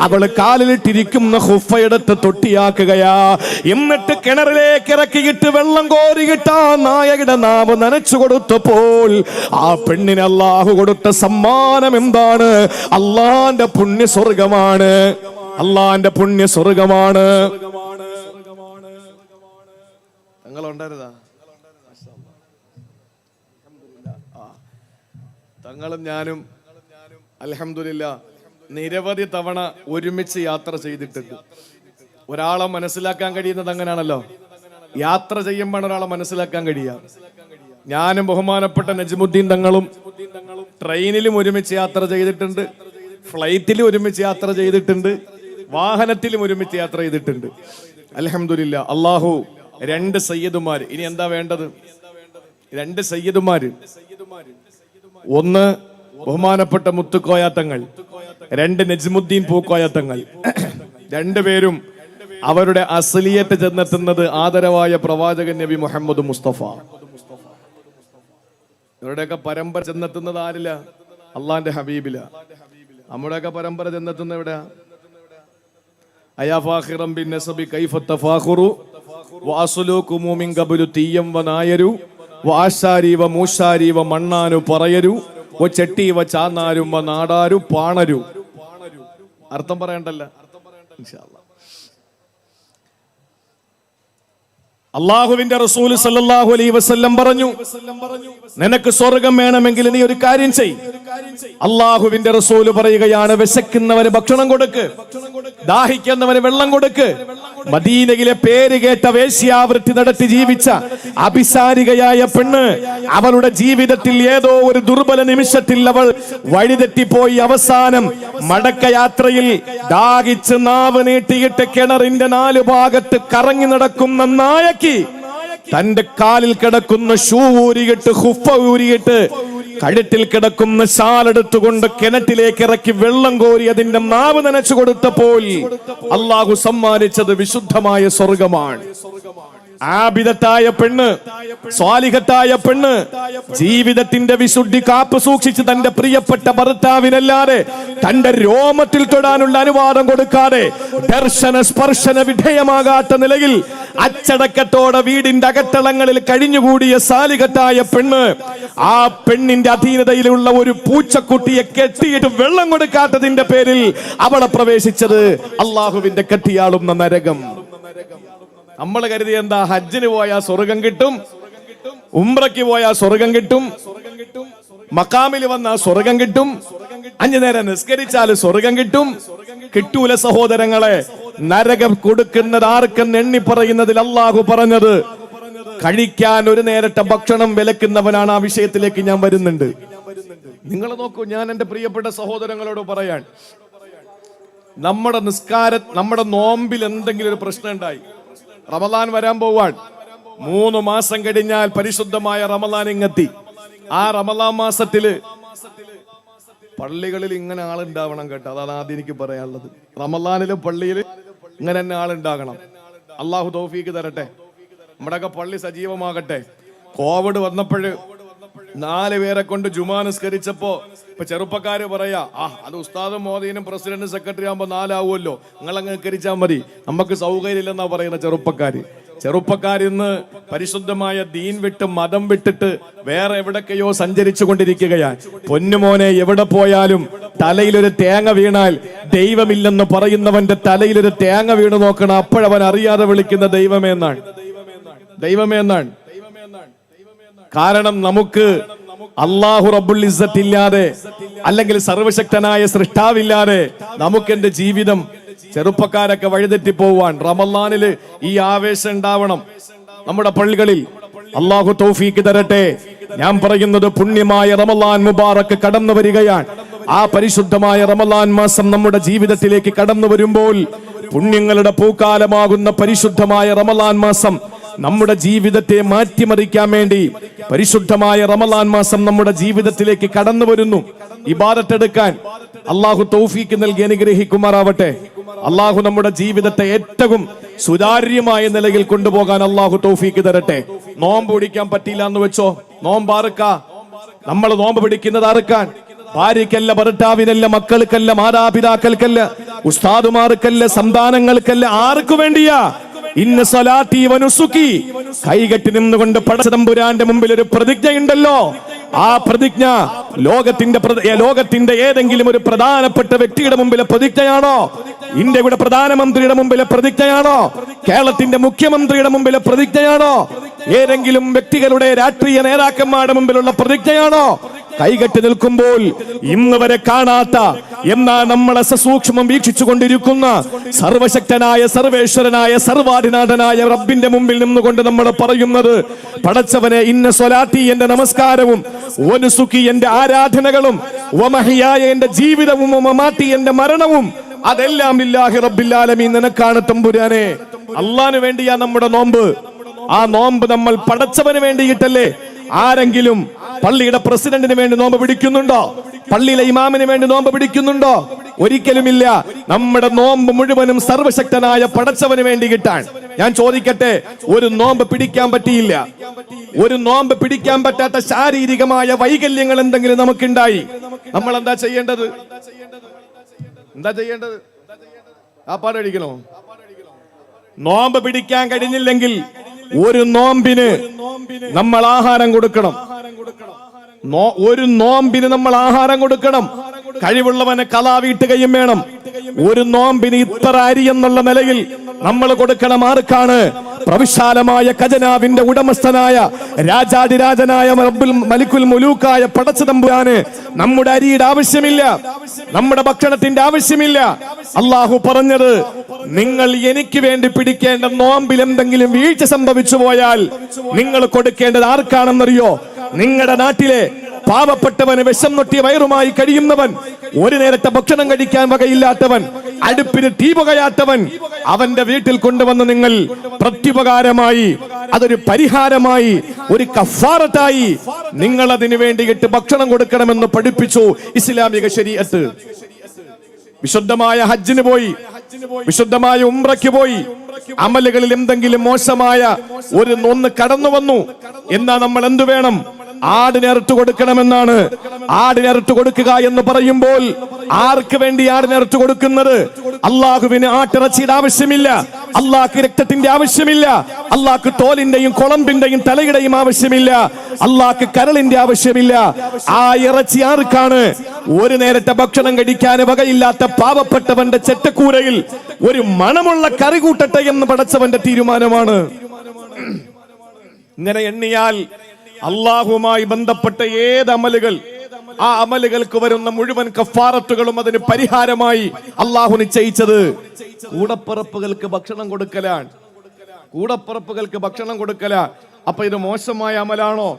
അവള് കാലിലിട്ടിരിക്കുന്ന ഹുഫയെടുത്ത് തൊട്ടിയാക്കുകയാ. എന്നിട്ട് കിണറിലേക്ക് ഇറക്കിയിട്ട് വെള്ളം കോരിയിട്ട് ആ നായയുടെ നാവ് നനച്ചു കൊടുത്തപ്പോൾ ആ പെണ്ണിന് അല്ലാഹു കൊടുത്ത സമ്മാനം എന്താണ്? അല്ലാഹുവിന്റെ പുണ്യ സ്വർഗമാണ്. അല്ലാഹുവിന്റെ പുണ്യ സ്വർഗമാണ്. തങ്ങളുണ്ടായിരുന്നാ? തങ്ങളും ഞാനും അൽഹംദുലില്ലാ നിരവധി തവണ ഒരുമിച്ച് യാത്ര ചെയ്തിട്ടുണ്ട്. ഒരാളെ മനസ്സിലാക്കാൻ കഴിയുന്നത് അങ്ങനെയാണല്ലോ, യാത്ര ചെയ്യുമ്പോൾ ഒരാളെ മനസ്സിലാക്കാൻ കഴിയുക. ഞാനും ബഹുമാനപ്പെട്ട നജ്മുദ്ദീൻ തങ്ങളും ട്രെയിനിലും ഒരുമിച്ച് യാത്ര ചെയ്തിട്ടുണ്ട്, ഫ്ലൈറ്റിലും ഒരുമിച്ച് യാത്ര ചെയ്തിട്ടുണ്ട്, വാഹനത്തിലും ഒരുമിച്ച് യാത്ര ചെയ്തിട്ടുണ്ട്. അൽഹംദുലില്ലാ അല്ലാഹു രണ്ട് സയ്യിദുമാർ. ഇനി എന്താ വേണ്ടത്? രണ്ട് സയ്യിദുമാര്, ഒന്ന് ബഹുമാനപ്പെട്ട മുത്തുക്കോയ തങ്ങൾ, രണ്ട് നജ്മുദ്ദീൻ പൂക്കോയ തങ്ങൾ. രണ്ടുപേരും അവരുടെ അസ്ലിയത്ത് ചെന്നെത്തുന്നത് ആദരവായ പ്രവാചകൻ നബി മുഹമ്മദ് മുസ്തഫ. ഇവരുടെയൊക്കെ പരമ്പര ചെന്നെത്തുന്നത് ആരില്ല? അള്ളാന്റെ ഹബീബില. നമ്മുടെയൊക്കെ പരമ്പര ചെന്നെത്തുന്ന എവിടെയാ? അയാ ഫാഖിറം ബിൻ നസബി കൈഫ തഫാഖുറു വഅസ്ലുകും മിൻ ഖബ്ലു തീയം വനായരു വആശാരി വമൂശാരി വമണ്ണാനു പറയരു വചട്ടി വചാനാരും വനാടാരു പാണരു. അർത്ഥം പറയണ്ടല്ല ഇൻഷാ അല്ലാഹ്. അള്ളാഹുവിന്റെ റസൂൽ സല്ലല്ലാഹു അലൈഹി വസല്ലം പറഞ്ഞു, നിനക്ക് സ്വർഗം വേണമെങ്കിൽ നീ ഒരു കാര്യം ചെയ്. അള്ളാഹുവിന്റെ റസൂൽ പറയുകയാണ്, വിശക്കുന്നവന് ഭക്ഷണം കൊടുക്ക്, ദാഹിക്കുന്നവന് വെള്ളം കൊടുക്ക്. മദീനയിലെ പേര് കേട്ട വേശ്യാവൃത്തി നടത്തി ജീവിച്ച അഭിസാരികയായ പെണ്ണ്, അവളുടെ ജീവിതത്തിൽ ഏതോ ഒരു ദുർബല നിമിഷത്തിൽ അവൾ വഴിതെറ്റിപ്പോയി. അവസാനം മടക്കയാത്രയിൽ ദാഹിച്ച് നാവ് നീട്ടിയിട്ട് കിണറിന്റെ 4 ഭാഗത്ത് കറങ്ങി നടക്കുന്ന നായക്ക് തന്റെ കാലിൽ കിടക്കുന്ന ഷൂ ഊരിയിട്ട്, ഹുഫ ഊരിയിട്ട്, കഴുത്തിൽ കിടക്കുന്ന ഷാലെടുത്തുകൊണ്ട് കിണറ്റിലേക്ക് ഇറക്കി വെള്ളം കോരി അതിന്റെ നാവ് നനച്ചു കൊടുത്തപ്പോൾ അള്ളാഹു സമ്മാനിച്ചത് വിശുദ്ധമായ സ്വർഗമാണ്. ആബിദത്തായ പെണ്ണ്, സ്വാലിഹത്തായ പെണ്ണ്, ജീവിതത്തിന്റെ വിശുദ്ധി കാപ്പ് സൂക്ഷിച്ച് തന്റെ പ്രിയപ്പെട്ട ഭർത്താവിനല്ലാതെ തന്റെ രോമത്തിൽ തൊടാനുള്ള അനുവാദം കൊടുക്കാതെ ദർശന സ്പർശന വിധേയമാകാത്ത നിലയിൽ അച്ചടക്കത്തോടെ വീടിന്റെ അകത്തളങ്ങളിൽ കഴിഞ്ഞുകൂടിയ സാലിഹത്തായ പെണ്ണ്, ആ പെണ്ണിന്റെ അധീനതയിലുള്ള ഒരു പൂച്ചക്കുട്ടിയെ കെട്ടിയിട്ട് വെള്ളം കൊടുക്കാത്തതിന്റെ പേരിൽ അവളെ പ്രവേശിച്ചത് അള്ളാഹുവിന്റെ കെട്ടിയാളുന്ന നരകം. നമ്മൾ കരുതി എന്താ, ഹജ്ജിന് പോയാൽ സ്വർഗം കിട്ടും, ഉംറയ്ക്ക് പോയാൽ സ്വർഗം കിട്ടും, മക്കാമിൽ വന്നാൽ സ്വർഗം കിട്ടും, 5 നേരം നിസ്കരിച്ചാൽ സ്വർഗം കിട്ടും. കിട്ടൂല സഹോദരങ്ങളെ. നരകം കൊടുക്കുന്നത് ആർക്കെന്ന് എണ്ണി പറയുന്നതിൽ അള്ളാഹു പറഞ്ഞത്, കഴിക്കാൻ ഒരു നേരത്തെ ഭക്ഷണം വിലക്കുന്നവനാണ്. ആ വിഷയത്തിലേക്ക് ഞാൻ വരുന്നുണ്ട്. നിങ്ങൾ നോക്കൂ, ഞാൻ എന്റെ പ്രിയപ്പെട്ട സഹോദരങ്ങളോട് പറയാൻ, നമ്മുടെ നോമ്പിൽ എന്തെങ്കിലും ഒരു പ്രശ്നം ഉണ്ടായി, റമദാൻ വരാൻ പോവാൻ 3 മാസം കഴിഞ്ഞാൽ പരിശുദ്ധമായ റമദാൻ ഇങ്ങെത്തി. ആ റമദാൻ മാസത്തില് പള്ളികളിൽ ഇങ്ങനെ ആളുണ്ടാവണം കേട്ടോ. അതാണ് ആദ്യം എനിക്ക് പറയാനുള്ളത്. റമദാനില് പള്ളിയിൽ ഇങ്ങനെ തന്നെ ആളുണ്ടാകണം. അള്ളാഹു തൗഫീക്ക് തരട്ടെ, നമ്മുടെയൊക്കെ പള്ളി സജീവമാകട്ടെ. കോവിഡ് വന്നപ്പോഴ് 4 പേരെ കൊണ്ട് ജുമാ നിസ്കരിച്ചപ്പോ ഇപ്പൊ ചെറുപ്പക്കാര് പറയാ, അത് ഉസ്താദും മോദീനും പ്രസിഡന്റും സെക്രട്ടറി ആകുമ്പോ 4 ആവുമല്ലോ, നിങ്ങളങ്ങ് നിസ്കരിച്ചാൽ മതി, നമുക്ക് സൗകര്യം ഇല്ലെന്നാ പറയുന്ന ചെറുപ്പക്കാരിന്ന് പരിശുദ്ധമായ ദീൻ വിട്ട് മതം വിട്ടിട്ട് വേറെ എവിടൊക്കെയോ സഞ്ചരിച്ചു കൊണ്ടിരിക്കുകയാണ്. പൊന്നുമോനെ, എവിടെ പോയാലും തലയിലൊരു തേങ്ങ വീണാൽ ദൈവമില്ലെന്ന് പറയുന്നവന്റെ തലയിലൊരു തേങ്ങ വീണ് നോക്കണം, അപ്പോഴവൻ അറിയാതെ വിളിക്കുന്ന ദൈവമേ എന്നാണ്. കാരണം നമുക്ക് അല്ലാഹു റബ്ബുൽ ഇസ്സത്ത് ഇല്ലാതെ, അല്ലെങ്കിൽ സർവശക്തനായ സൃഷ്ടാവില്ലാതെ നമുക്ക് എന്റെ ജീവിതം, ചെറുപ്പക്കാരൊക്കെ വഴിതെറ്റിപ്പോവാൻ. റമളാനില് ഈ ആവേശം ഉണ്ടാവണം നമ്മുടെ പള്ളികളിൽ. അല്ലാഹു തൗഫീക്ക് തരട്ടെ. ഞാൻ പറയുന്നത്, പുണ്യമായ റമളാൻ മുബാറക്ക് കടന്നു വരികയാണ്. ആ പരിശുദ്ധമായ റമളാൻ മാസം നമ്മുടെ ജീവിതത്തിലേക്ക് കടന്നു വരുമ്പോൾ, പുണ്യങ്ങളുടെ പൂക്കാലമാകുന്ന പരിശുദ്ധമായ റമളാൻ മാസം നമ്മുടെ ജീവിതത്തെ മാറ്റിമറിക്കാൻ വേണ്ടി പരിശുദ്ധമായ റമളാൻ മാസം നമ്മുടെ ജീവിതത്തിലേക്ക് കടന്നു വരുന്നു. ഇബാദത്തെടുക്കാൻ അള്ളാഹു തൗഫീക്ക് നൽകി അനുഗ്രഹിക്കുമാറാവട്ടെ. അള്ളാഹു നമ്മുടെ ജീവിതത്തെ ഏറ്റവും സുതാര്യമായ നിലയിൽ കൊണ്ടുപോകാൻ അള്ളാഹു തൗഫീക്ക് തരട്ടെ. നോമ്പ് പിടിക്കാൻ പറ്റിയില്ല എന്ന് വെച്ചോ, നോമ്പാർക്ക? നമ്മൾ നോമ്പ് പിടിക്കുന്നത് ആർക്കാൻ? ഭാര്യയ്ക്കല്ല, ഭർത്താവിനല്ല, മക്കൾക്കല്ല, മാതാപിതാക്കൾക്കല്ല, ഉസ്താദുമാർക്കല്ല, സന്താനങ്ങൾക്കല്ല. ആർക്കു വേണ്ടിയാ? ഇന്ന സ്വലാത്തി വനുസുക്കി. കൈകെട്ടി നിന്നുകൊണ്ട് പടച്ചതമ്പുരാന്റെ മുമ്പിൽ ഒരു പ്രതിജ്ഞയുണ്ടല്ലോ. ആ പ്രതിജ്ഞ ലോകത്തിന്റെ ഏതെങ്കിലും ഒരു പ്രധാനപ്പെട്ട വ്യക്തിയുടെ മുമ്പിലെ പ്രതിജ്ഞയാണോ? ഇന്ത്യയുടെ പ്രധാനമന്ത്രിയുടെ മുമ്പിലെ പ്രതിജ്ഞയാണോ? കേരളത്തിന്റെ മുഖ്യമന്ത്രിയുടെ മുമ്പിലെ പ്രതിജ്ഞയാണോ? ഏതെങ്കിലും വ്യക്തികളുടെ രാഷ്ട്രീയ നേതാക്കന്മാരുടെ മുമ്പിലുള്ള പ്രതിജ്ഞയാണോ? കൈകെട്ടി നിൽക്കുമ്പോൾ ഇന്ന് വരെ കാണാത്ത, എന്നാൽ നമ്മളെ സസൂക്ഷ്മം വീക്ഷിച്ചു കൊണ്ടിരിക്കുന്ന സർവശക്തനായ, സർവേശ്വരനായ, സർവാധിനാഥനായ റബ്ബിന്റെ മുമ്പിൽ നിന്നുകൊണ്ട് നമ്മൾ പറയുന്നത്, പടച്ചവനെ, ഇന്ന സ്വലാത്തി, എന്റെ നമസ്കാരവും, വനുസുക്കി, എന്റെ ആരാധനകളും, വമഹിയായ, എന്റെ ജീവിതവും, വമമാത്തി, എന്റെ മരണവും, അതെല്ലാം ലില്ലാഹി റബ്ബിൽ ആലമീൻ, നിനക്കാണ് തമ്പുരാനെ. അള്ളാഹ്നു വേണ്ടിയാ നമ്മുടെ നോമ്പ്. ആ നോമ്പ് നമ്മൾ പടച്ചവന് വേണ്ടിയിട്ടല്ലേ. ആരെങ്കിലും പള്ളിയുടെ പ്രസിഡന്റിന് വേണ്ടി നോമ്പ് പിടിക്കുന്നുണ്ടോ? പള്ളിയിലെ ഇമാമിന് വേണ്ടി നോമ്പ് പിടിക്കുന്നുണ്ടോ? ഒരിക്കലുമില്ല. നമ്മുടെ നോമ്പ് മുഴുവനും സർവശക്തനായ പടച്ചവന് വേണ്ടി കിട്ടാൻ. ഞാൻ ചോദിക്കട്ടെ, ഒരു നോമ്പ് പിടിക്കാൻ പറ്റിയില്ല, ഒരു നോമ്പ് പിടിക്കാൻ പറ്റാത്ത ശാരീരികമായ വൈകല്യങ്ങൾ എന്തെങ്കിലും നമുക്കുണ്ടായി, നമ്മൾ എന്താ ചെയ്യേണ്ടത്? ആ പാടടിക്കണോ? നോമ്പ് പിടിക്കാൻ കഴിഞ്ഞില്ലെങ്കിൽ ഒരു നോമ്പിന് നമ്മൾ ആഹാരം കൊടുക്കണം. ഒരു നോമ്പിന് നമ്മൾ ആഹാരം കൊടുക്കണം. കഴിവുള്ളവനെ കലാ വീട്ടുകയും വേണം. ഒരു നോമ്പിന് ഇത്ര അരി എന്നുള്ള നിലയിൽ നമ്മൾ കൊടുക്കണം. ആർക്കാണ്? പ്രവിശാലമായ ഖജനാവിന്റെ ഉടമസ്ഥനായ, രാജാതിരാജനായ റബ്ബുൽ മലിക്കുൽ മുലൂക്കായ പടച്ചതമ്പുരാന് നമ്മുടെ അരിയുടെ ആവശ്യമില്ല, നമ്മുടെ ഭക്ഷണത്തിന്റെ ആവശ്യമില്ല. അള്ളാഹു പറഞ്ഞത്, നിങ്ങൾ എനിക്ക് വേണ്ടി പിടിക്കേണ്ട നോമ്പിൽ എന്തെങ്കിലും വീഴ്ച സംഭവിച്ചു പോയാൽ നിങ്ങൾ കൊടുക്കേണ്ടത് ആർക്കാണെന്നറിയോ? നിങ്ങളുടെ നാട്ടിലെ പാവപ്പെട്ടവന്, വിഷം നൊട്ടിയ വയറുമായി കഴിയുന്നവൻ, ഒരു നേരത്തെ ഭക്ഷണം കഴിക്കാൻ വകയില്ലാത്തവൻ, അടുപ്പിന് തീ പുകയാത്തവൻ, അവന്റെ വീട്ടിൽ കൊണ്ടുവന്ന് നിങ്ങൾ പ്രത്യുപകാരമായി, അതൊരു പരിഹാരമായി, ഒരു കഫാറത്തായി നിങ്ങൾ അതിനു വേണ്ടിയിട്ട് ഭക്ഷണം കൊടുക്കണമെന്ന് പഠിപ്പിച്ചു ഇസ്ലാമിക ശരീഅത്ത്. വിശുദ്ധമായ ഹജ്ജിന് പോയി, വിശുദ്ധമായ ഉംറയ്ക്ക് പോയി, അമലുകളിൽ എന്തെങ്കിലും മോശമായ ഒന്ന് കടന്നു വന്നു എന്നാ നമ്മൾ എന്തു വേണം? ആടിനറുത്ത് കൊടുക്കണമെന്നാണ്. ആടിനറുത്ത് കൊടുക്കുക എന്ന് പറയുമ്പോൾ ആർക്ക് വേണ്ടി ആടിനറുത്ത് കൊടുക്കുന്നത്? അള്ളാഹുവിന് ആട്ടിറച്ചിയുടെ ആവശ്യമില്ല, അള്ളാഹ്ക്ക് രക്തത്തിന്റെ ആവശ്യമില്ല, അള്ളാഹ്ക്ക് തോലിന്റെയും കുളമ്പിന്റെയും തലയുടെയും ആവശ്യമില്ല, അള്ളാഹ്ക്ക് കരളിന്റെ ആവശ്യമില്ല. ആ ഇറച്ചി ആർക്കാണ്? ഒരു നേരത്തെ ഭക്ഷണം കഴിക്കാൻ വകയില്ലാത്ത പാവപ്പെട്ടവന്റെ ചെറ്റക്കൂരയിൽ ഒരു മണമുള്ള കറി കൂട്ടട്ടെ എന്ന് പടച്ചവന്റെ തീരുമാനമാണ്. ഇങ്ങനെ എണ്ണിയാൽ അള്ളാഹുമായി ബന്ധപ്പെട്ട ഏത് അമലുകൾ, ആ അമലുകൾക്ക് വരുന്ന മുഴുവൻ കഫാറത്തുകളും അതിന് പരിഹാരമായി അള്ളാഹു നിശ്ചയിച്ചത് കൂടപ്പിറപ്പുകൾക്ക് ഭക്ഷണം കൊടുക്കലാണ്. കൂടപ്പിറപ്പുകൾക്ക് ഭക്ഷണം കൊടുക്കല. അപ്പൊ ഇത് മോശമായ അമലാണോ?